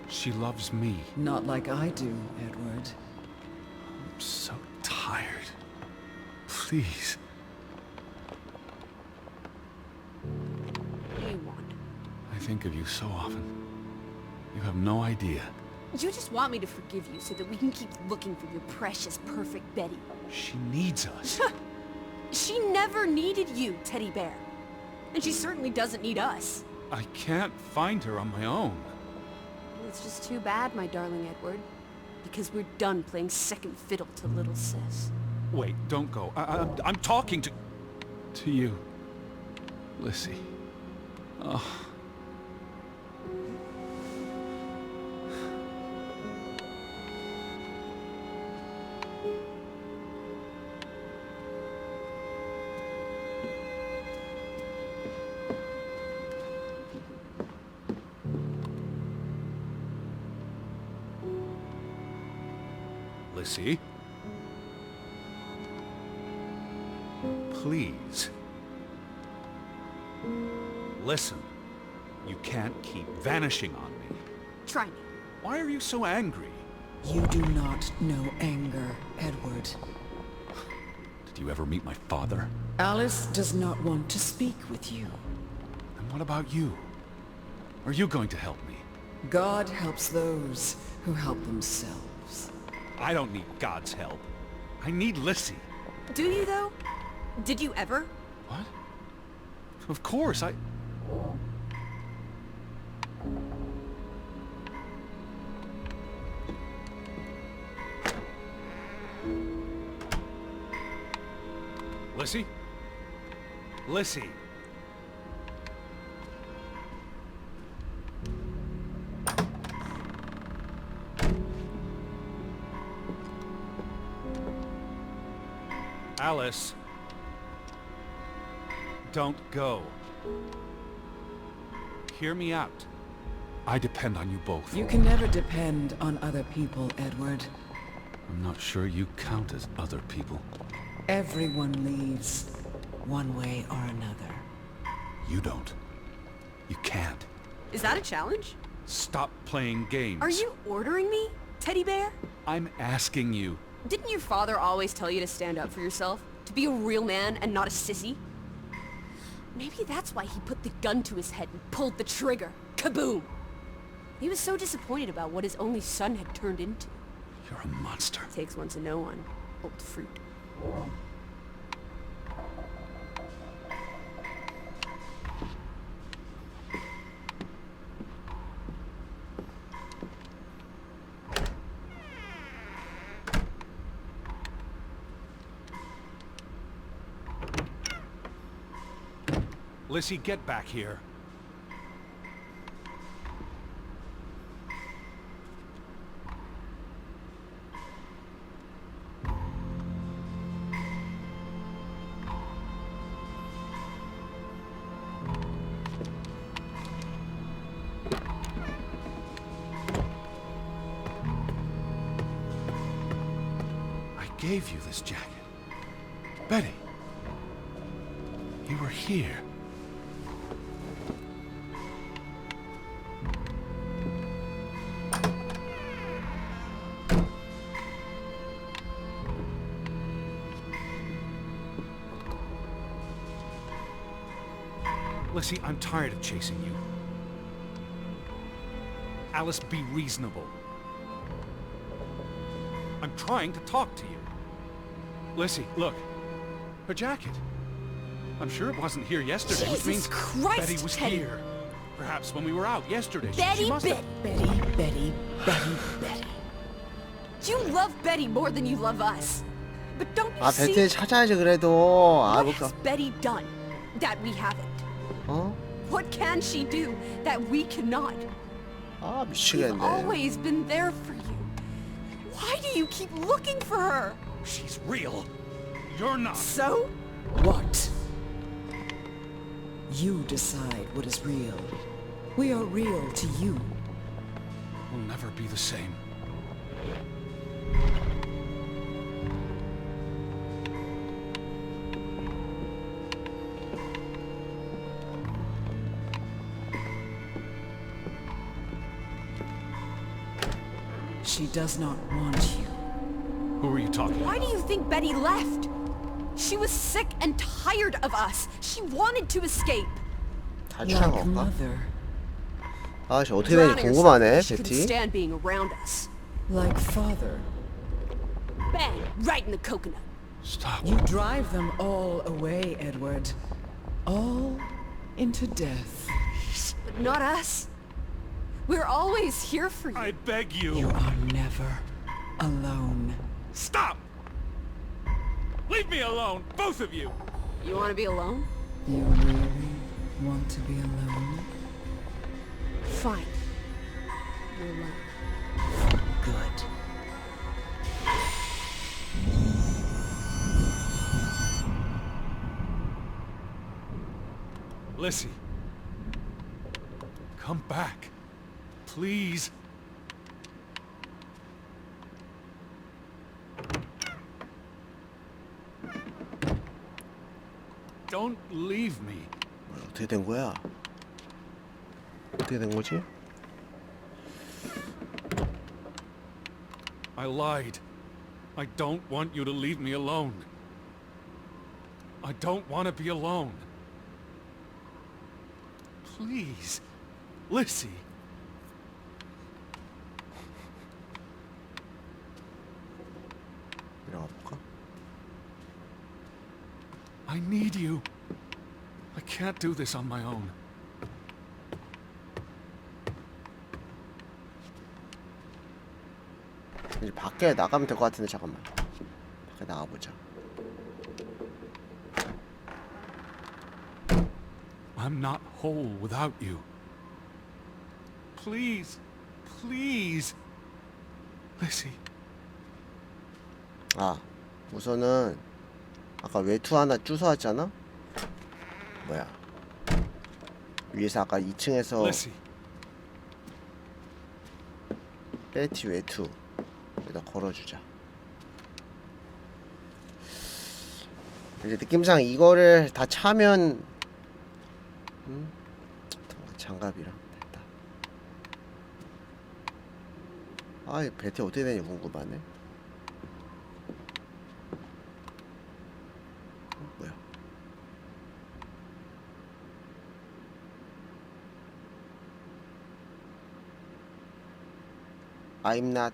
She loves me. Not like I do, Edward. I'm so tired. Please. What do you want? I think of you so often. You have no idea. You just want me to forgive you so that we can keep looking for your precious, perfect Betty. She needs us. She never needed you, Teddy Bear. And she certainly doesn't need us. I can't find her on my own. It's just too bad, my darling Edward. Because we're done playing second fiddle to little sis. Wait, don't go. I'm talking to you, Lissy. Oh. Lissy? Please. Listen. You can't keep vanishing on me. Try me. Why are you so angry? You do not know anger, Edward. Did you ever meet my father? Alice does not want to speak with you. And what about you? Are you going to help me? God helps those who help themselves. I don't need God's help. I need Lissy. Do you, though? Did you ever? What? Of course, I... Lissy? Lissy? Alice, don't go. Hear me out. I depend on you both. You can never depend on other people, Edward. I'm not sure you count as other people. Everyone leaves, one way or another. You don't. You can't. Is that a challenge? Stop playing games. Are you ordering me, teddy bear? I'm asking you. Didn't your father always tell you to stand up for yourself? To be a real man and not a sissy? Maybe that's why he put the gun to his head and pulled the trigger. Kaboom! He was so disappointed about what his only son had turned into. You're a monster. Takes one to know one. Old fruit. Lissy, get back here. I gave you this jacket. Betty, you were here. Lissy, I'm tired of chasing you. Alice, be reasonable. I'm trying to talk to you. Lissy, look. Her jacket. I'm sure it wasn't here yesterday, which Jesus means Christ, Betty was Teddy. here. Perhaps when we were out yesterday. Betty, she must have... Betty. You love Betty more than you love us. But don't you 아 see? 베티를 찾아야지 그래도. 아 What 뭘까? has Betty done that we haven't? 어? What can she do that we cannot? 아 We've 미치겠네. always been there for you. Why do you keep looking for her? She's real. You're not. So? What? You decide what is real. We are real to you. We'll never be the same. She does not want you. Who are you talking Why about? do you think Betty left? She was sick and tired of us. She wanted to escape. 다 취한 Like 건가? mother, 아씨 어떻게 되는지 Drowning herself 궁금하네 because she couldn't 베티. stand being around us. like father. Bang! Right in the coconut. Stop. You drive them all away, Edward. All into death. But not us. We're always here for you. I beg You you. are never alone. Stop! Leave me alone, both of you! You want to be alone? You really want to be alone? Fine. You're alone. Good. Lissy. Come back. Please. Don't leave me. 뭐야, 어떻게 된 거야? 어떻게 된 거지? I lied. I don't want you to leave me alone. I don't want to be alone. Please. Lissy. I need you. I can't do this on my own. 이제 밖에 나가면 될 것 같은데 잠깐만. 밖에 나가보자. I'm not whole without you. Please, please, Lizzie. 아, 우선은 아까 외투 하나 주워왔잖아? 뭐야? 위에서 아까 2층에서 Lizzie. 베티 외투 여기다 걸어주자. 이제 느낌상 이거를 다 차면 장갑이랑 됐다. 아, 이 베티 어떻게 되냐 궁금하네. 뭐야? I'm not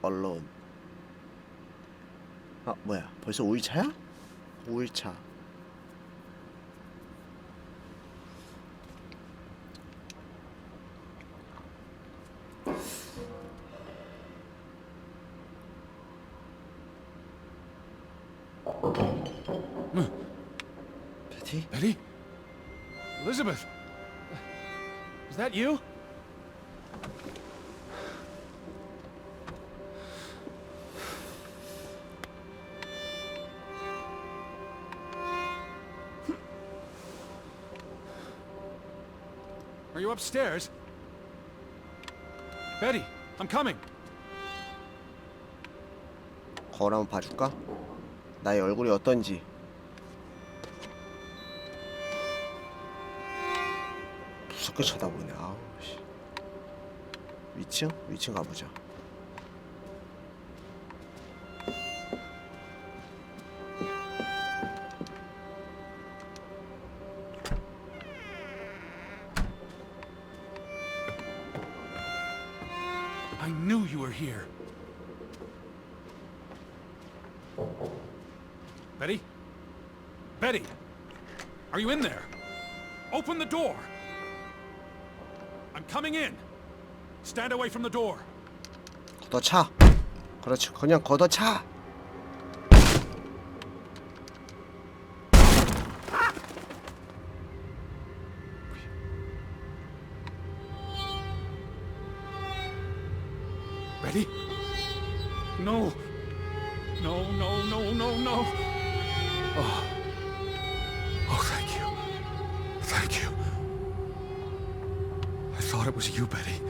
alone. 아, 뭐야? 벌써 5일차야? 5일차. 베티? Betty? Elizabeth? Is that you? Are you upstairs? Betty, I'm coming. 거울 한번 봐줄까? 나의 얼굴이 어떤지. 무섭게 쳐다보네. 아우 씨. 위층? 위층 가보자. I knew you were here. Betty? Betty! Are you in there? Open the door! I'm coming in. Stand away from the door. 걷어차. 그렇지. 그냥 걷어차. Betty? No. No, no, no, no, no. Oh. Oh, thank you. Thank you. I thought it was you, Betty.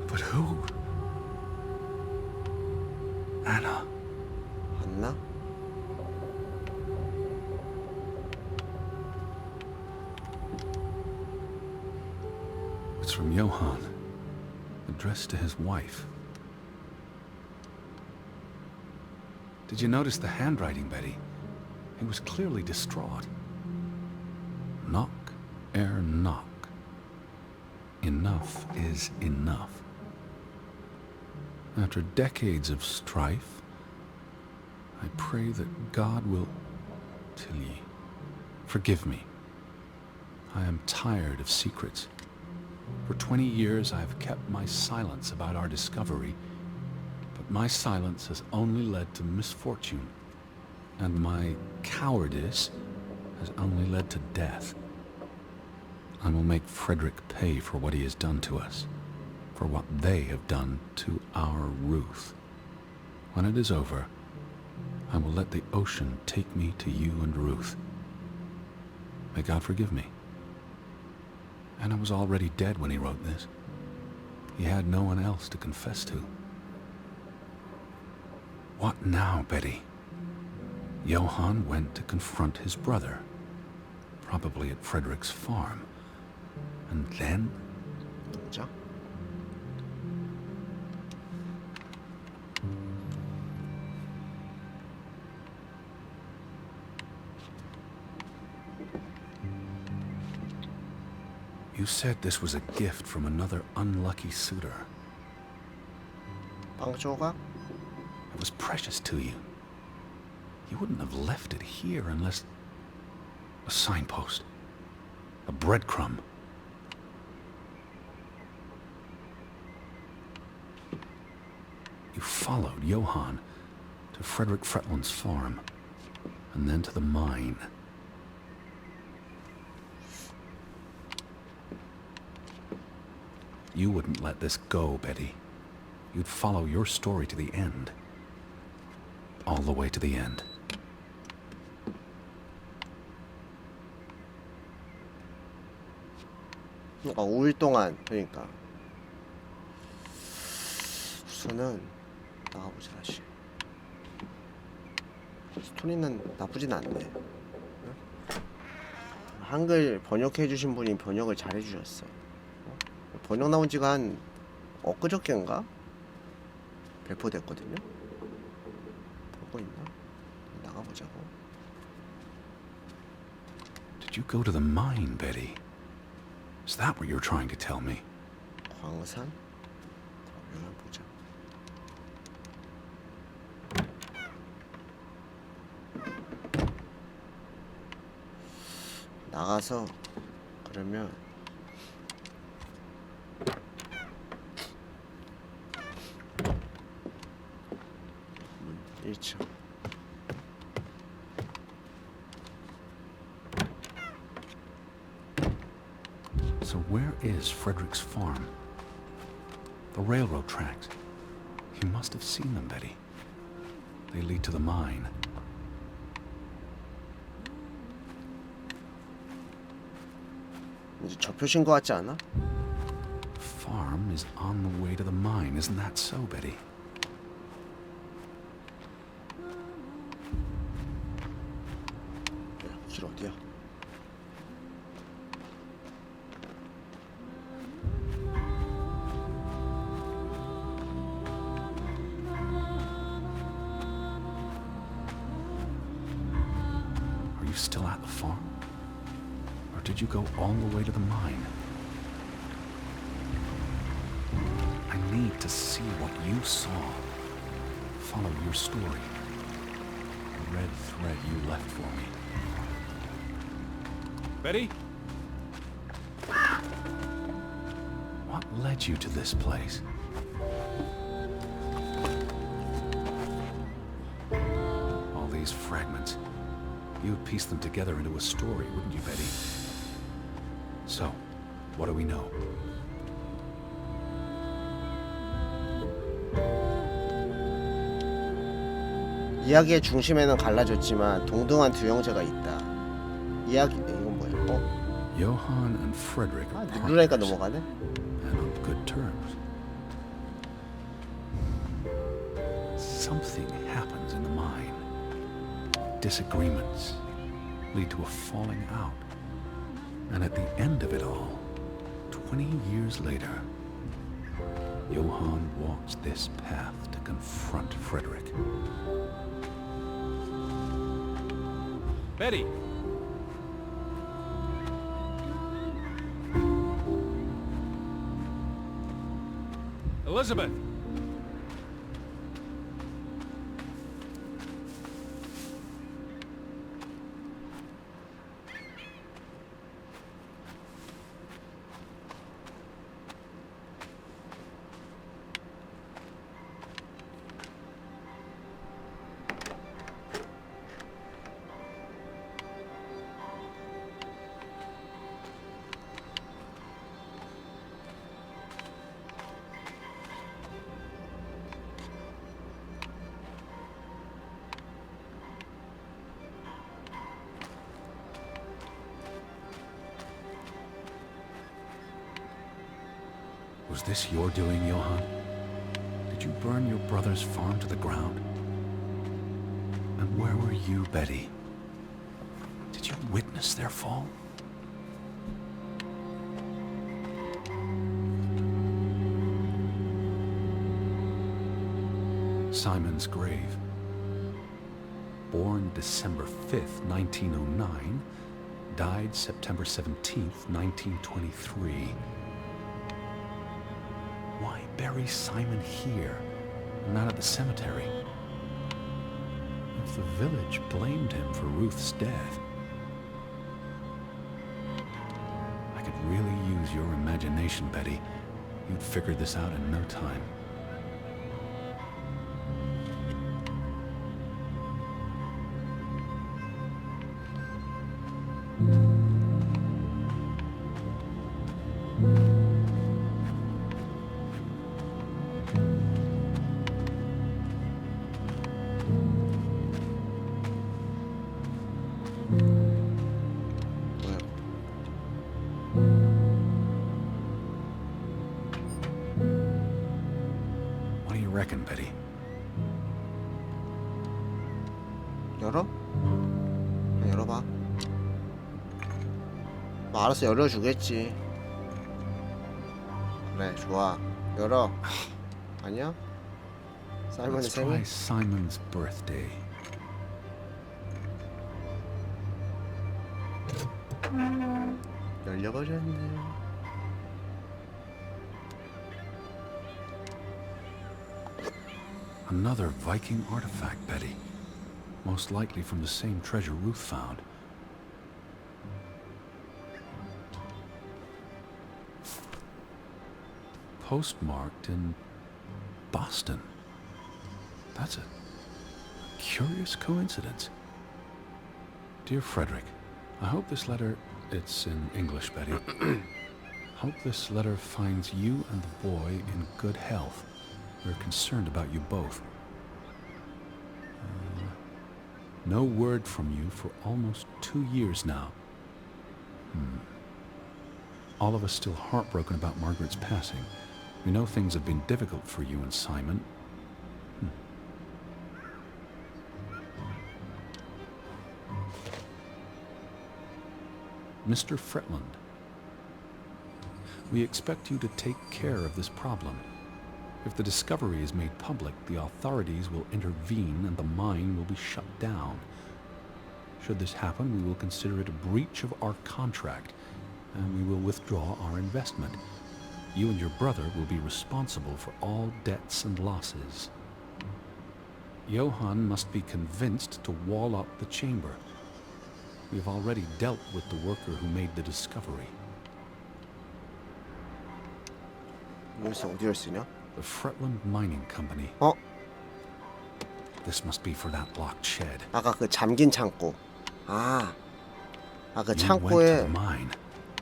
But who? Anna. 안나? It's from Johann, addressed to his wife. Did you notice the handwriting, Betty? He was clearly distraught. Knock ere knock. Enough is enough. After decades of strife, I pray that God will... Tilly, forgive me. I am tired of secrets. For 20 years I have kept my silence about our discovery, but my silence has only led to misfortune, and my cowardice has only led to death. I will make Frederick pay for what he has done to us, for what they have done to our Ruth. When it is over, I will let the ocean take me to you and Ruth. May God forgive me. Anna was already dead when he wrote this. He had no one else to confess to. What now, Betty? Johann went to confront his brother, probably at Frederick's farm. And then... 자. You said this was a gift from another unlucky suitor. 빵 조각? It was precious to you. He wouldn't have left it here unless... A signpost. A breadcrumb. You followed Johann to Frederick Fretland's farm, and then to the mine. You wouldn't let this go, Betty. You'd follow your story to the end. All the way to the end. 그러니까 5일 동안 그러니까 우선은 나가보자 다시. 스토리는 나쁘진 않네. 응? 한글 번역해주신 분이 번역을 잘해주셨어. 번역 나온 지가 한 엊그저께인가? 배포됐거든요. 보고 있나? 나가보자고. Did you go to the mine, Betty? Is that what you're trying to tell me? 광산? 여기 보자. 나가서 그러면 1층. So where is Frederick's farm? The railroad tracks. You must have seen them, Betty. They lead to the mine. 이제 접혀진 거 같지 않아? Farm is on the way to the mine. Isn't that so, Betty? 야, 길 어디야? Are you still at the farm? Or did you go all the way to the mine? I need to see what you saw. Follow your story. The red thread you left for me. Betty? What led you to this place? All these fragments. You'd piece them together into a story, wouldn't you, Betty? So, what do we know? 이야기의 중심에는 갈라졌지만 동등한 두 형제가 있다. 이야기 이건 뭐야? Johann and Frederick 아, are 누르니까 partners 넘어가네. and on good terms. Something happens in the mine. Disagreements lead to a falling out. And at the end of it all, 20 years later, Johann walks this path to confront Frederick. Betty! Elizabeth! Was this your doing, Johann? Did you burn your brother's farm to the ground? And where were you, Betty? Did you witness their fall? Simon's grave. Born December 5th, 1909, died September 17th, 1923. Why bury Simon here, not at the cemetery? if the village blamed him for Ruth's death? I could really use your imagination, Betty. You'd figured this out in no time. 뭐야? What do you reckon, Betty? 열어? 그냥 열어봐. 뭐 알아서 열어주겠지. 그래, 좋아. 열어. 아니야? 사이먼의 Let's try 생일? Simon's birthday. 열려버렸네. Another Viking artifact, Betty. Most likely from the same treasure Ruth found. Postmarked in Boston. That's a curious coincidence. Dear Frederick, I hope this letter... It's in English, Betty. Hope this letter finds you and the boy in good health. We're concerned about you both. No word from you for almost 2 years now. All of us still heartbroken about Margaret's passing. We know things have been difficult for you and Simon. Mr. Fretland, we expect you to take care of this problem. If the discovery is made public, the authorities will intervene and the mine will be shut down. Should this happen, we will consider it a breach of our contract, and we will withdraw our investment. You and your brother will be responsible for all debts and losses. Johann must be convinced to wall up the chamber. We have already dealt with the worker who made the discovery. 여기서 어디를 쓰냐? The Fretland Mining Company. 어? This must be for that locked shed. 아까 그 잠긴 창고. 아, 그 You went to 창고에 the mine.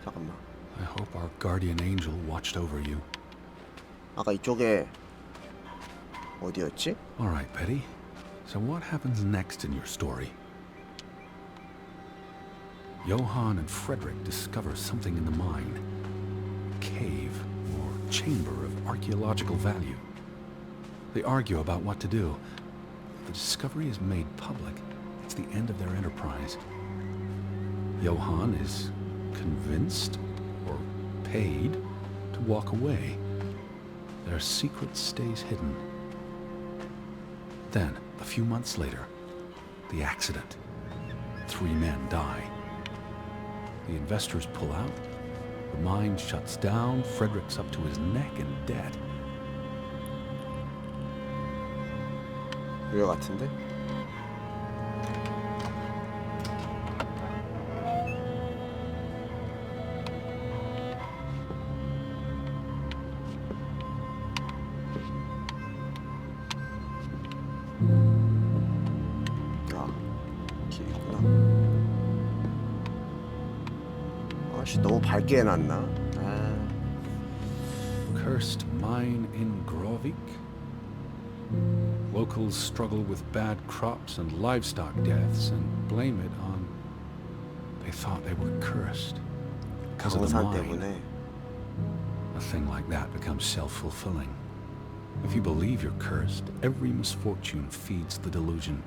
잠깐만. I hope our guardian angel watched over you. 아까 이쪽에 어디였지? All right, Betty. So what happens next in your story? Johann and Frederick discover something in the mine. A cave or chamber of archaeological value. They argue about what to do. If the discovery is made public, it's the end of their enterprise. Johann is convinced or paid to walk away. Their secret stays hidden. Then, a few months later, the accident. 3 men die. The investors pull out. The mine shuts down. Frederick's up to his neck in debt. 이거 같은데? 야, 길 있구나. 아씨, 너무 밝게 해놨나? 아, Cursed mine in Grovik. Locals struggle with bad crops and livestock deaths and blame it on... They thought they were cursed because of the 강산 mine. 때문에. A thing like that becomes self-fulfilling. If you believe you're cursed, every misfortune feeds the delusion.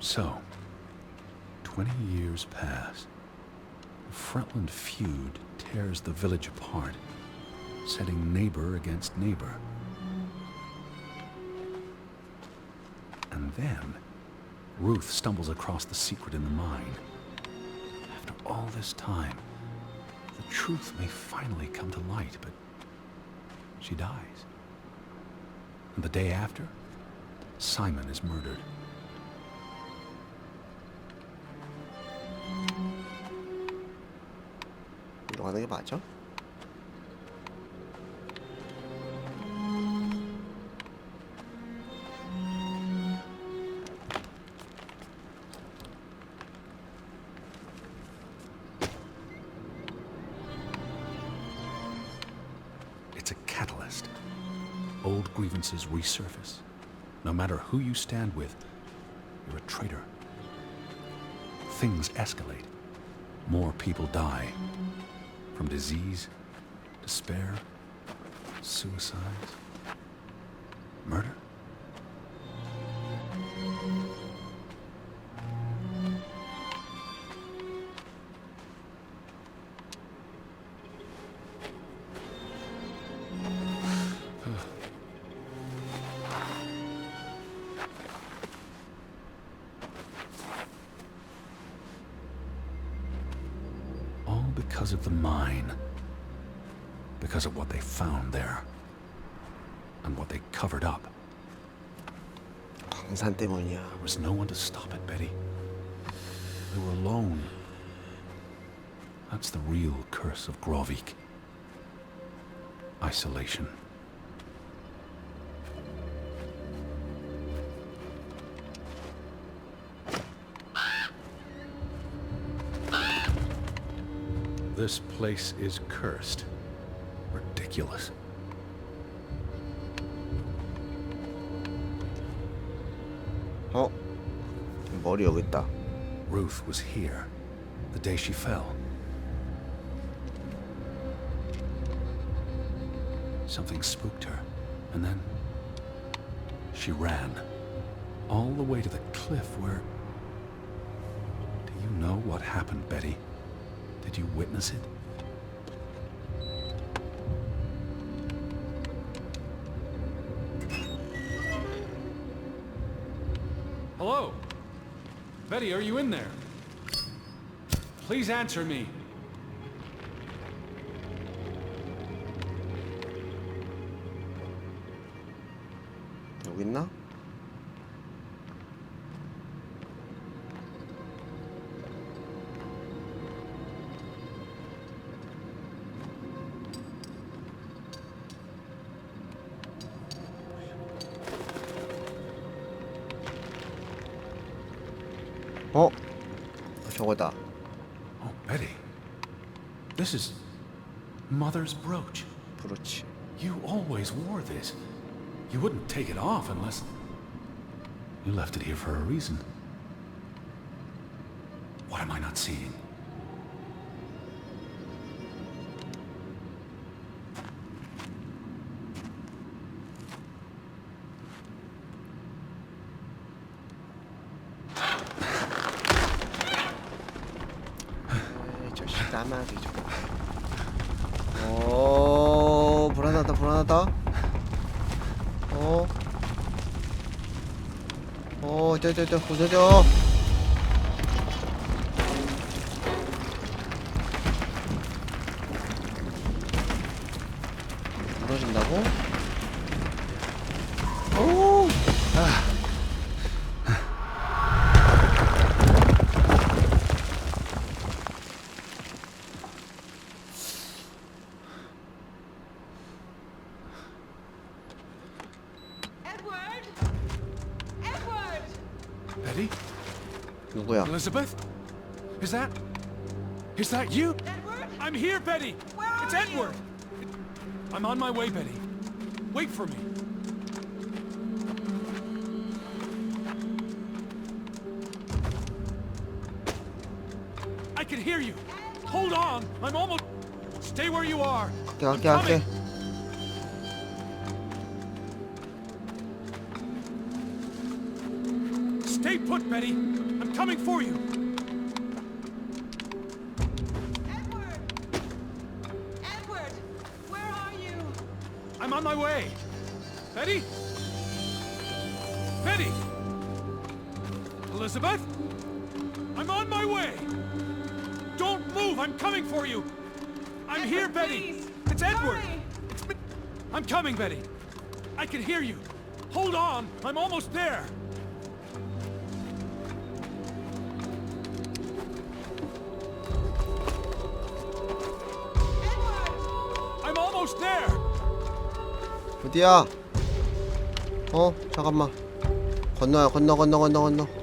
So, 20 years pass. The Fretland feud tears the village apart, setting neighbor against neighbor. And then, Ruth stumbles across the secret in the mine. After all this time, the truth may finally come to light, but she dies. And the day after, Simon is murdered. 이로 가는 게 맞아? It's a catalyst. Old grievances resurface. No matter who you stand with, you're a traitor. Things escalate. More people die. From disease, despair, suicides, murder. Because of the mine. Because of what they found there. And what they covered up. 광산 때문이야. There was no one to stop it, Betty. They were alone. That's the real curse of Grovik. Isolation. This place is cursed. Ridiculous. 머리 여기 있다. Ruth was here the day she fell. Something spooked her, and then she ran all the way to the cliff where... Do you know what happened, Betty? Did you witness it? Hello? Betty, are you in there? Please answer me. 여기 있나? 저거다. Oh, Betty. This is Mother's brooch. 브로치. You always wore this. You wouldn't take it off unless... You left it here for a reason. What am I not seeing? 저 까마귀 저거. 불안하다 불안하다. 보셔줘. 무너진다고? 오! Betty? 누구야? Elizabeth? Is that you? Edward? I'm here, Betty! Where are It's you? Edward! I'm on my way, Betty. Wait for me. I can hear you. Hold on. I'm almost... Stay where you are. I'm 갈게. coming. Stay put, Betty. I'm coming for you. Edward! Edward! Where are you? I'm on my way. Betty? Betty! Elizabeth? I'm on my way! Don't move! I'm coming for you! I'm here, Betty! Please, It's Edward! hurry. It's me! I'm coming, Betty! I can hear you! Hold on! I'm almost there! I'm almost there! 어디야? 잠깐만. 건너야, 건너.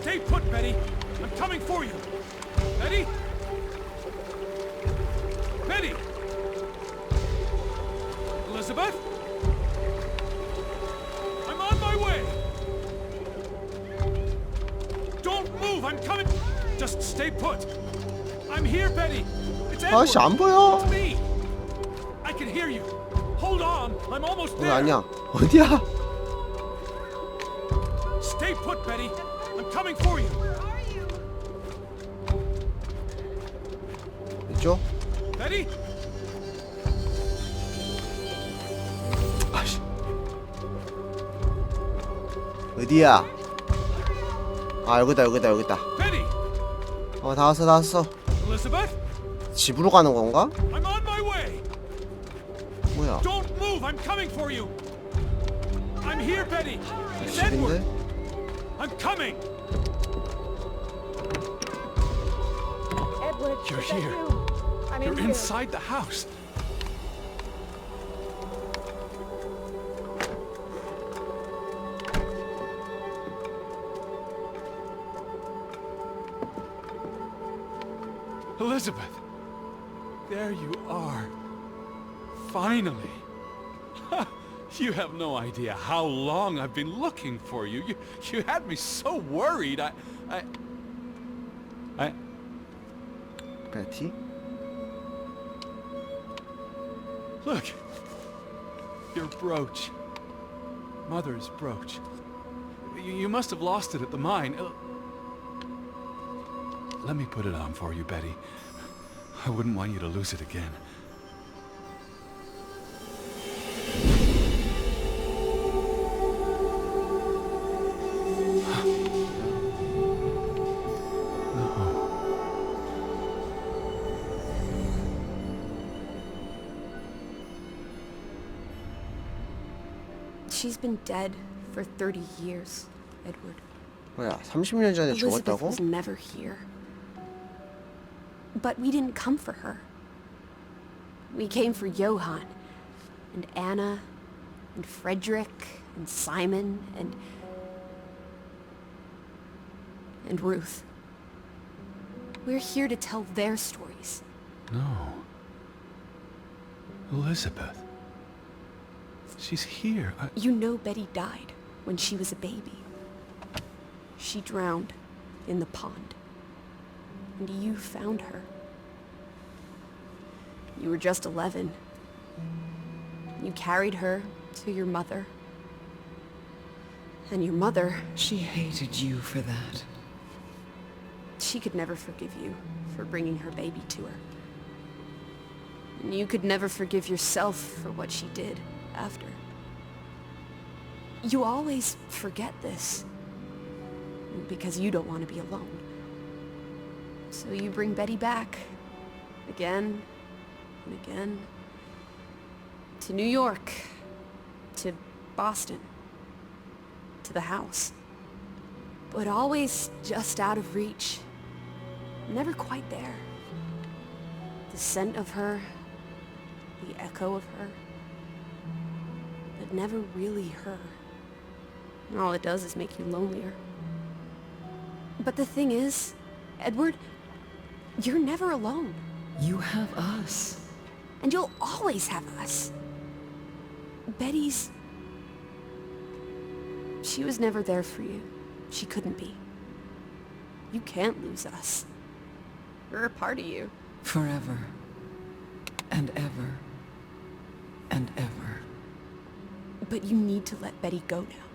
Stay put, Betty! I'm coming for you! Betty? Betty! Elizabeth? I'm on my way! Don't move! I'm coming! Just stay put! I'm here, Betty! It's Edward! 아씨, 안 보여. It's me! I can hear you! Hold on! I'm almost 여기 there! 아니야. 어디야? Stay put, Betty! I'm coming for you! Where are you? 이쪽? Betty? 아씨. 어디야? 아, 여기다. Betty! 다 왔어. Elizabeth? 집으로 가는 건가? I'm on my way! 뭐야? Don't move! I'm coming for you! I'm here, Betty! It's 집인데? Edward! I'm coming! Edward, You're is that here. you? I'm You're in here. inside the house! Elizabeth! There you are. Finally! You have no idea how long I've been looking for you. You had me so worried. I... Betty? Look. Your brooch. Mother's brooch. You must have lost it at the mine. Let me put it on for you, Betty. I wouldn't want you to lose it again. She's been dead for 30 years, Edward. 뭐야, 30년 전에 Elizabeth 죽었다고? was never here. But we didn't come for her. We came for Johann, and Anna, and Frederick, and Simon, and Ruth. We're here to tell their stories. No. Elizabeth. She's here. You know Betty died when she was a baby. She drowned in the pond. And you found her. You were just 11. You carried her to your mother. And your mother, She hated you for that. she could never forgive you for bringing her baby to her. And you could never forgive yourself for what she did after. You always forget this. Because you don't want to be alone. So you bring Betty back. Again and again. To New York. To Boston. To the house. But always just out of reach. Never quite there. The scent of her. The echo of her. But never really her. And all it does is make you lonelier. But the thing is, Edward, you're never alone. You have us. And you'll always have us. Betty's... She was never there for you. She couldn't be. You can't lose us. We're a part of you. Forever. And ever. And ever. But you need to let Betty go now.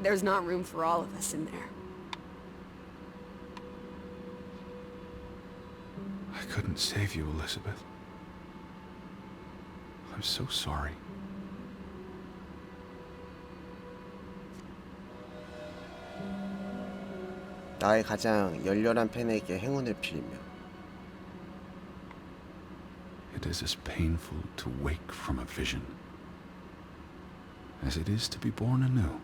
There's not room for all of us in there. I couldn't save you, Elizabeth. I'm so sorry. 나의 가장 열렬한 팬에게 행운을 빌며. It is as painful to wake from a vision as it is to be born anew.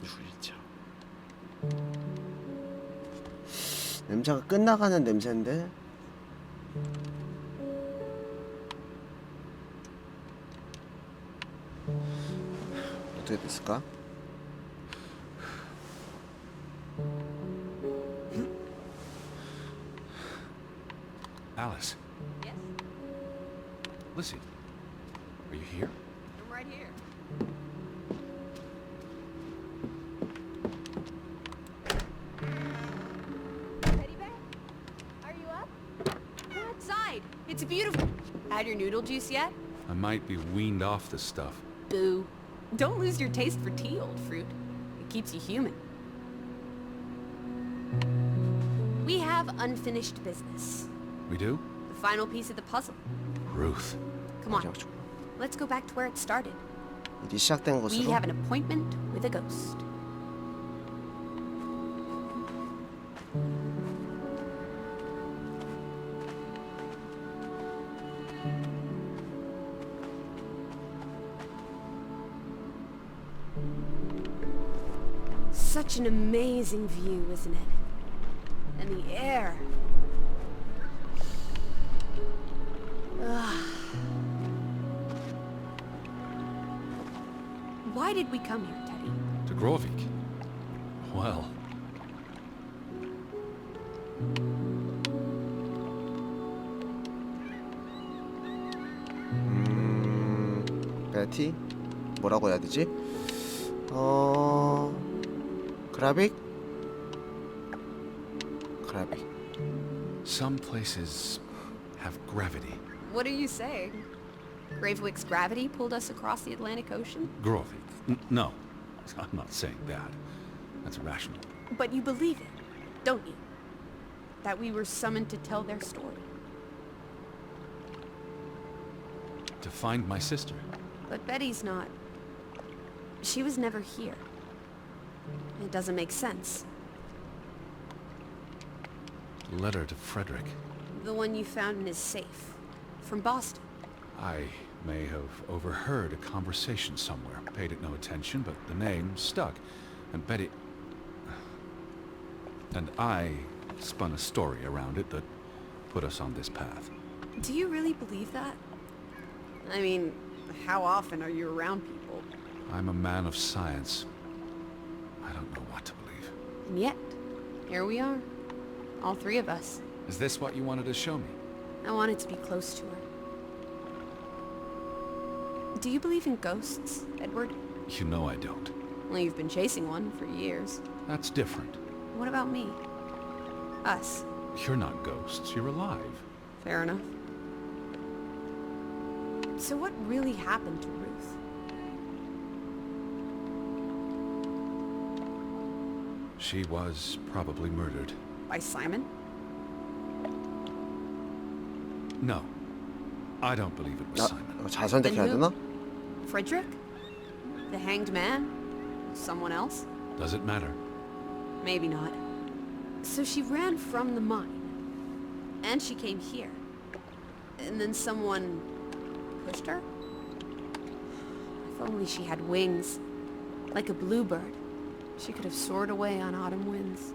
유리창. 냄새가 끝나가는 냄새인데. 어떻게 됐을까? Alice. Yes? Lizzie. Are you here? I'm right here. Teddy bear? Are you up? Go outside. It's beautiful. Had your noodle juice yet? I might be weaned off this stuff. Boo. Don't lose your taste for tea, old fruit. It keeps you human. We have unfinished business. We do? The final piece of the puzzle. Ruth. Come on. Let's go back to where it started. 일이 시작된 We 곳으로. have an appointment with a ghost. Such an amazing view, isn't it? And the air. Ugh. Why did we come here, Teddy? To Grovik. Well, 베티? 뭐라고 해야 되지? 그라빅? 그라빅. some places have gravity. What are you saying? Gravewick's gravity pulled us across the Atlantic Ocean? Grovik. No, I'm not saying that. That's irrational. But you believe it, don't you? That we were summoned to tell their story. To find my sister. But Betty's not. She was never here. It doesn't make sense. Letter to Frederick. The one you found in his safe. From Boston. I may have overheard a conversation somewhere. Paid it no attention, but the name stuck. And Betty... And I spun a story around it that put us on this path. Do you really believe that? I mean, how often are you around people? I'm a man of science. I don't know what to believe. And yet, here we are. All three of us. Is this what you wanted to show me? I wanted to be close to her. Do you believe in ghosts, Edward? You know I don't. Well, you've been chasing one for years. That's different. What about me? Us. You're not ghosts, you're alive. Fair enough. So what really happened to Ruth? She was probably murdered. By Simon? No. I don't believe it was Simon. 잘 선택해야 Then 되나? who? Frederick? The hanged man? Someone else? Does it matter? Maybe not. So she ran from the mine. And she came here. And then someone pushed her? If only she had wings. Like a bluebird. She could have soared away on autumn winds.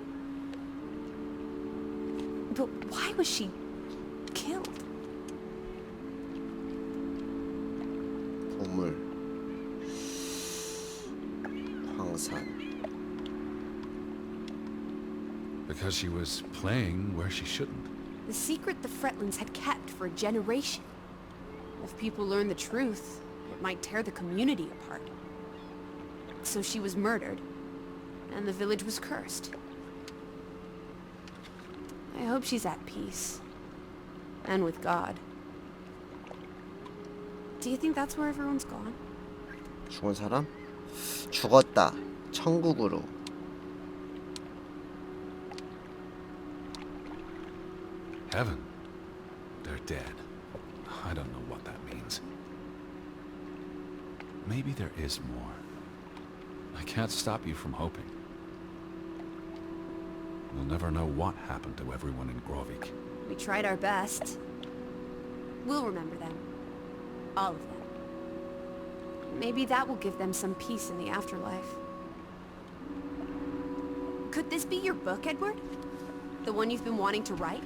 But why was she killed? 보물. 황산. Because she was playing where she shouldn't. The secret the Fretlands had kept for a generation. If people learn the truth, it might tear the community apart. So she was murdered, and the village was cursed. I hope she's at peace. And with God. Do you think that's where everyone's gone? 죽은 사람? 죽었다. 천국으로. Heaven? They're dead. I don't know what that means. Maybe there is more. I can't stop you from hoping. We'll never know what happened to everyone in Grovik. We tried our best. We'll remember them. All of them. Maybe that will give them some peace in the afterlife. Could this be your book, Edward? The one you've been wanting to write?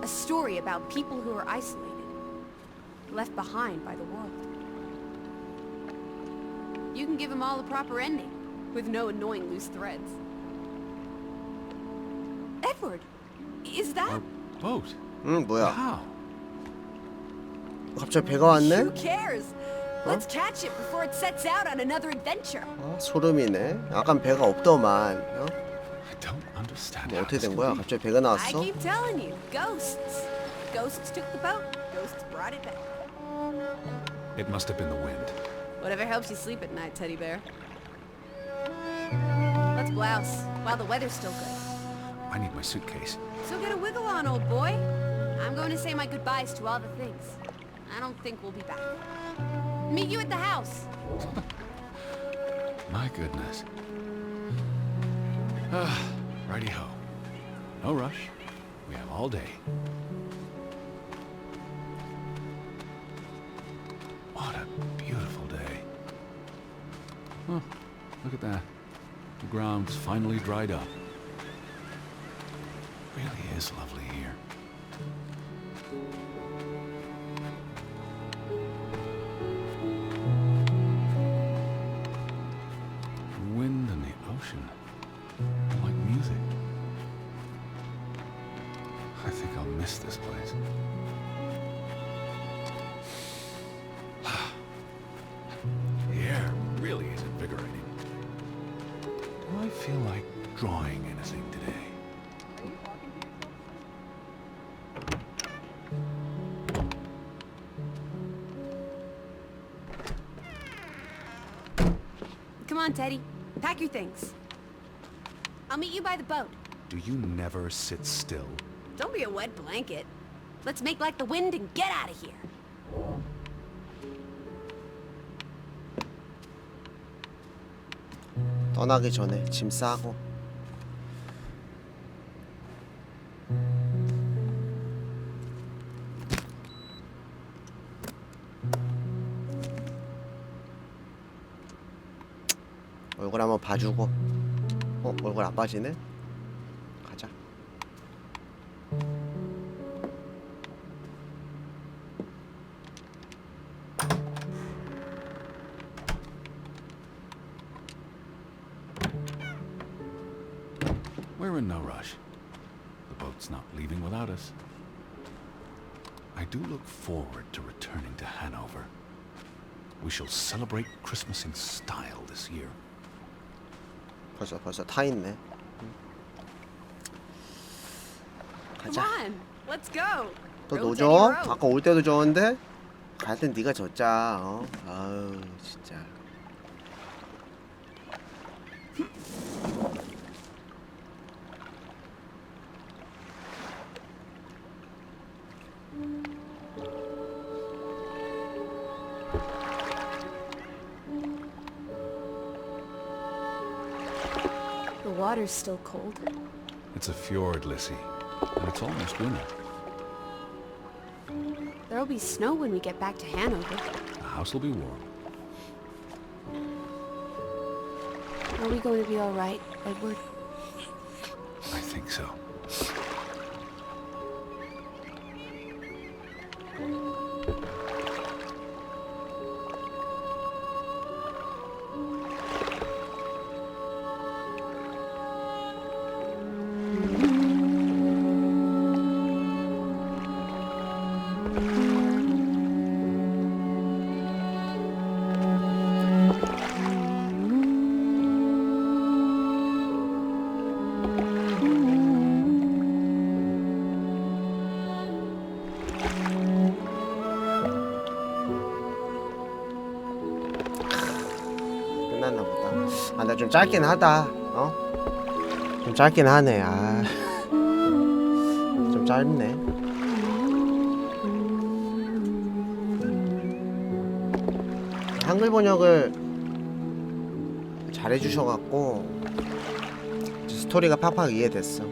A story about people who are isolated, left behind by the world. You can give them all a proper ending, with no annoying loose threads. Edward, is that... Our boat? 뭐야? How? 갑자기 배가 왔네? Who cares? Let's catch it before it sets out on another adventure. 소름이네. 아깐 배가 없더만. I don't understand 뭐 how 어떻게 this 된 could 거야? be. 갑자기 배가 I 나왔어? keep telling you, ghosts. Ghosts took the boat. Ghosts brought it back. It must have been the wind. Whatever helps you sleep at night, teddy bear. Let's blouse while the weather's still good. I need my suitcase. So get a wiggle on, old boy. I'm going to say my goodbyes to all the things. I don't think we'll be back. Meet you at the house. My goodness. Righty-ho. No rush. We have all day. What a beautiful day. Oh, look at that. The ground's finally dried up. Really is lovely here. The wind and the ocean are like music. I think I'll miss this place. The air really is invigorating. Do I feel like drawing anything today? Come on, Teddy. Pack your things. I'll meet you by the boat. Do you never sit still? Don't be a wet blanket. Let's make like the wind and get out of here. 떠나기 전에 짐 싸고. 얼굴 한번 봐주고. 얼굴 안 빠지네? 가자. We're in no rush. The boat's not leaving without us. I do look forward to returning to Hanover. We shall celebrate Christmas in style this year. 벌써 타 있네. Come 가자. on, let's go. 또 Row, 노죠? Teddy, row. 아까 올 때도 좋은데 갈 땐 네가 졌자. 아유 진짜. The water's still cold. It's a fjord, Lissy, and it's almost winter. There'll be snow when we get back to Hanover. The house will be warm. Are we going to be all right, Edward? I think so. 않았나 보다. 아, 나 좀 짧긴 하다. 좀 짧긴 하네. 아, 좀 짧네. 한글 번역을 잘해주셔갖고 스토리가 팍팍 이해됐어.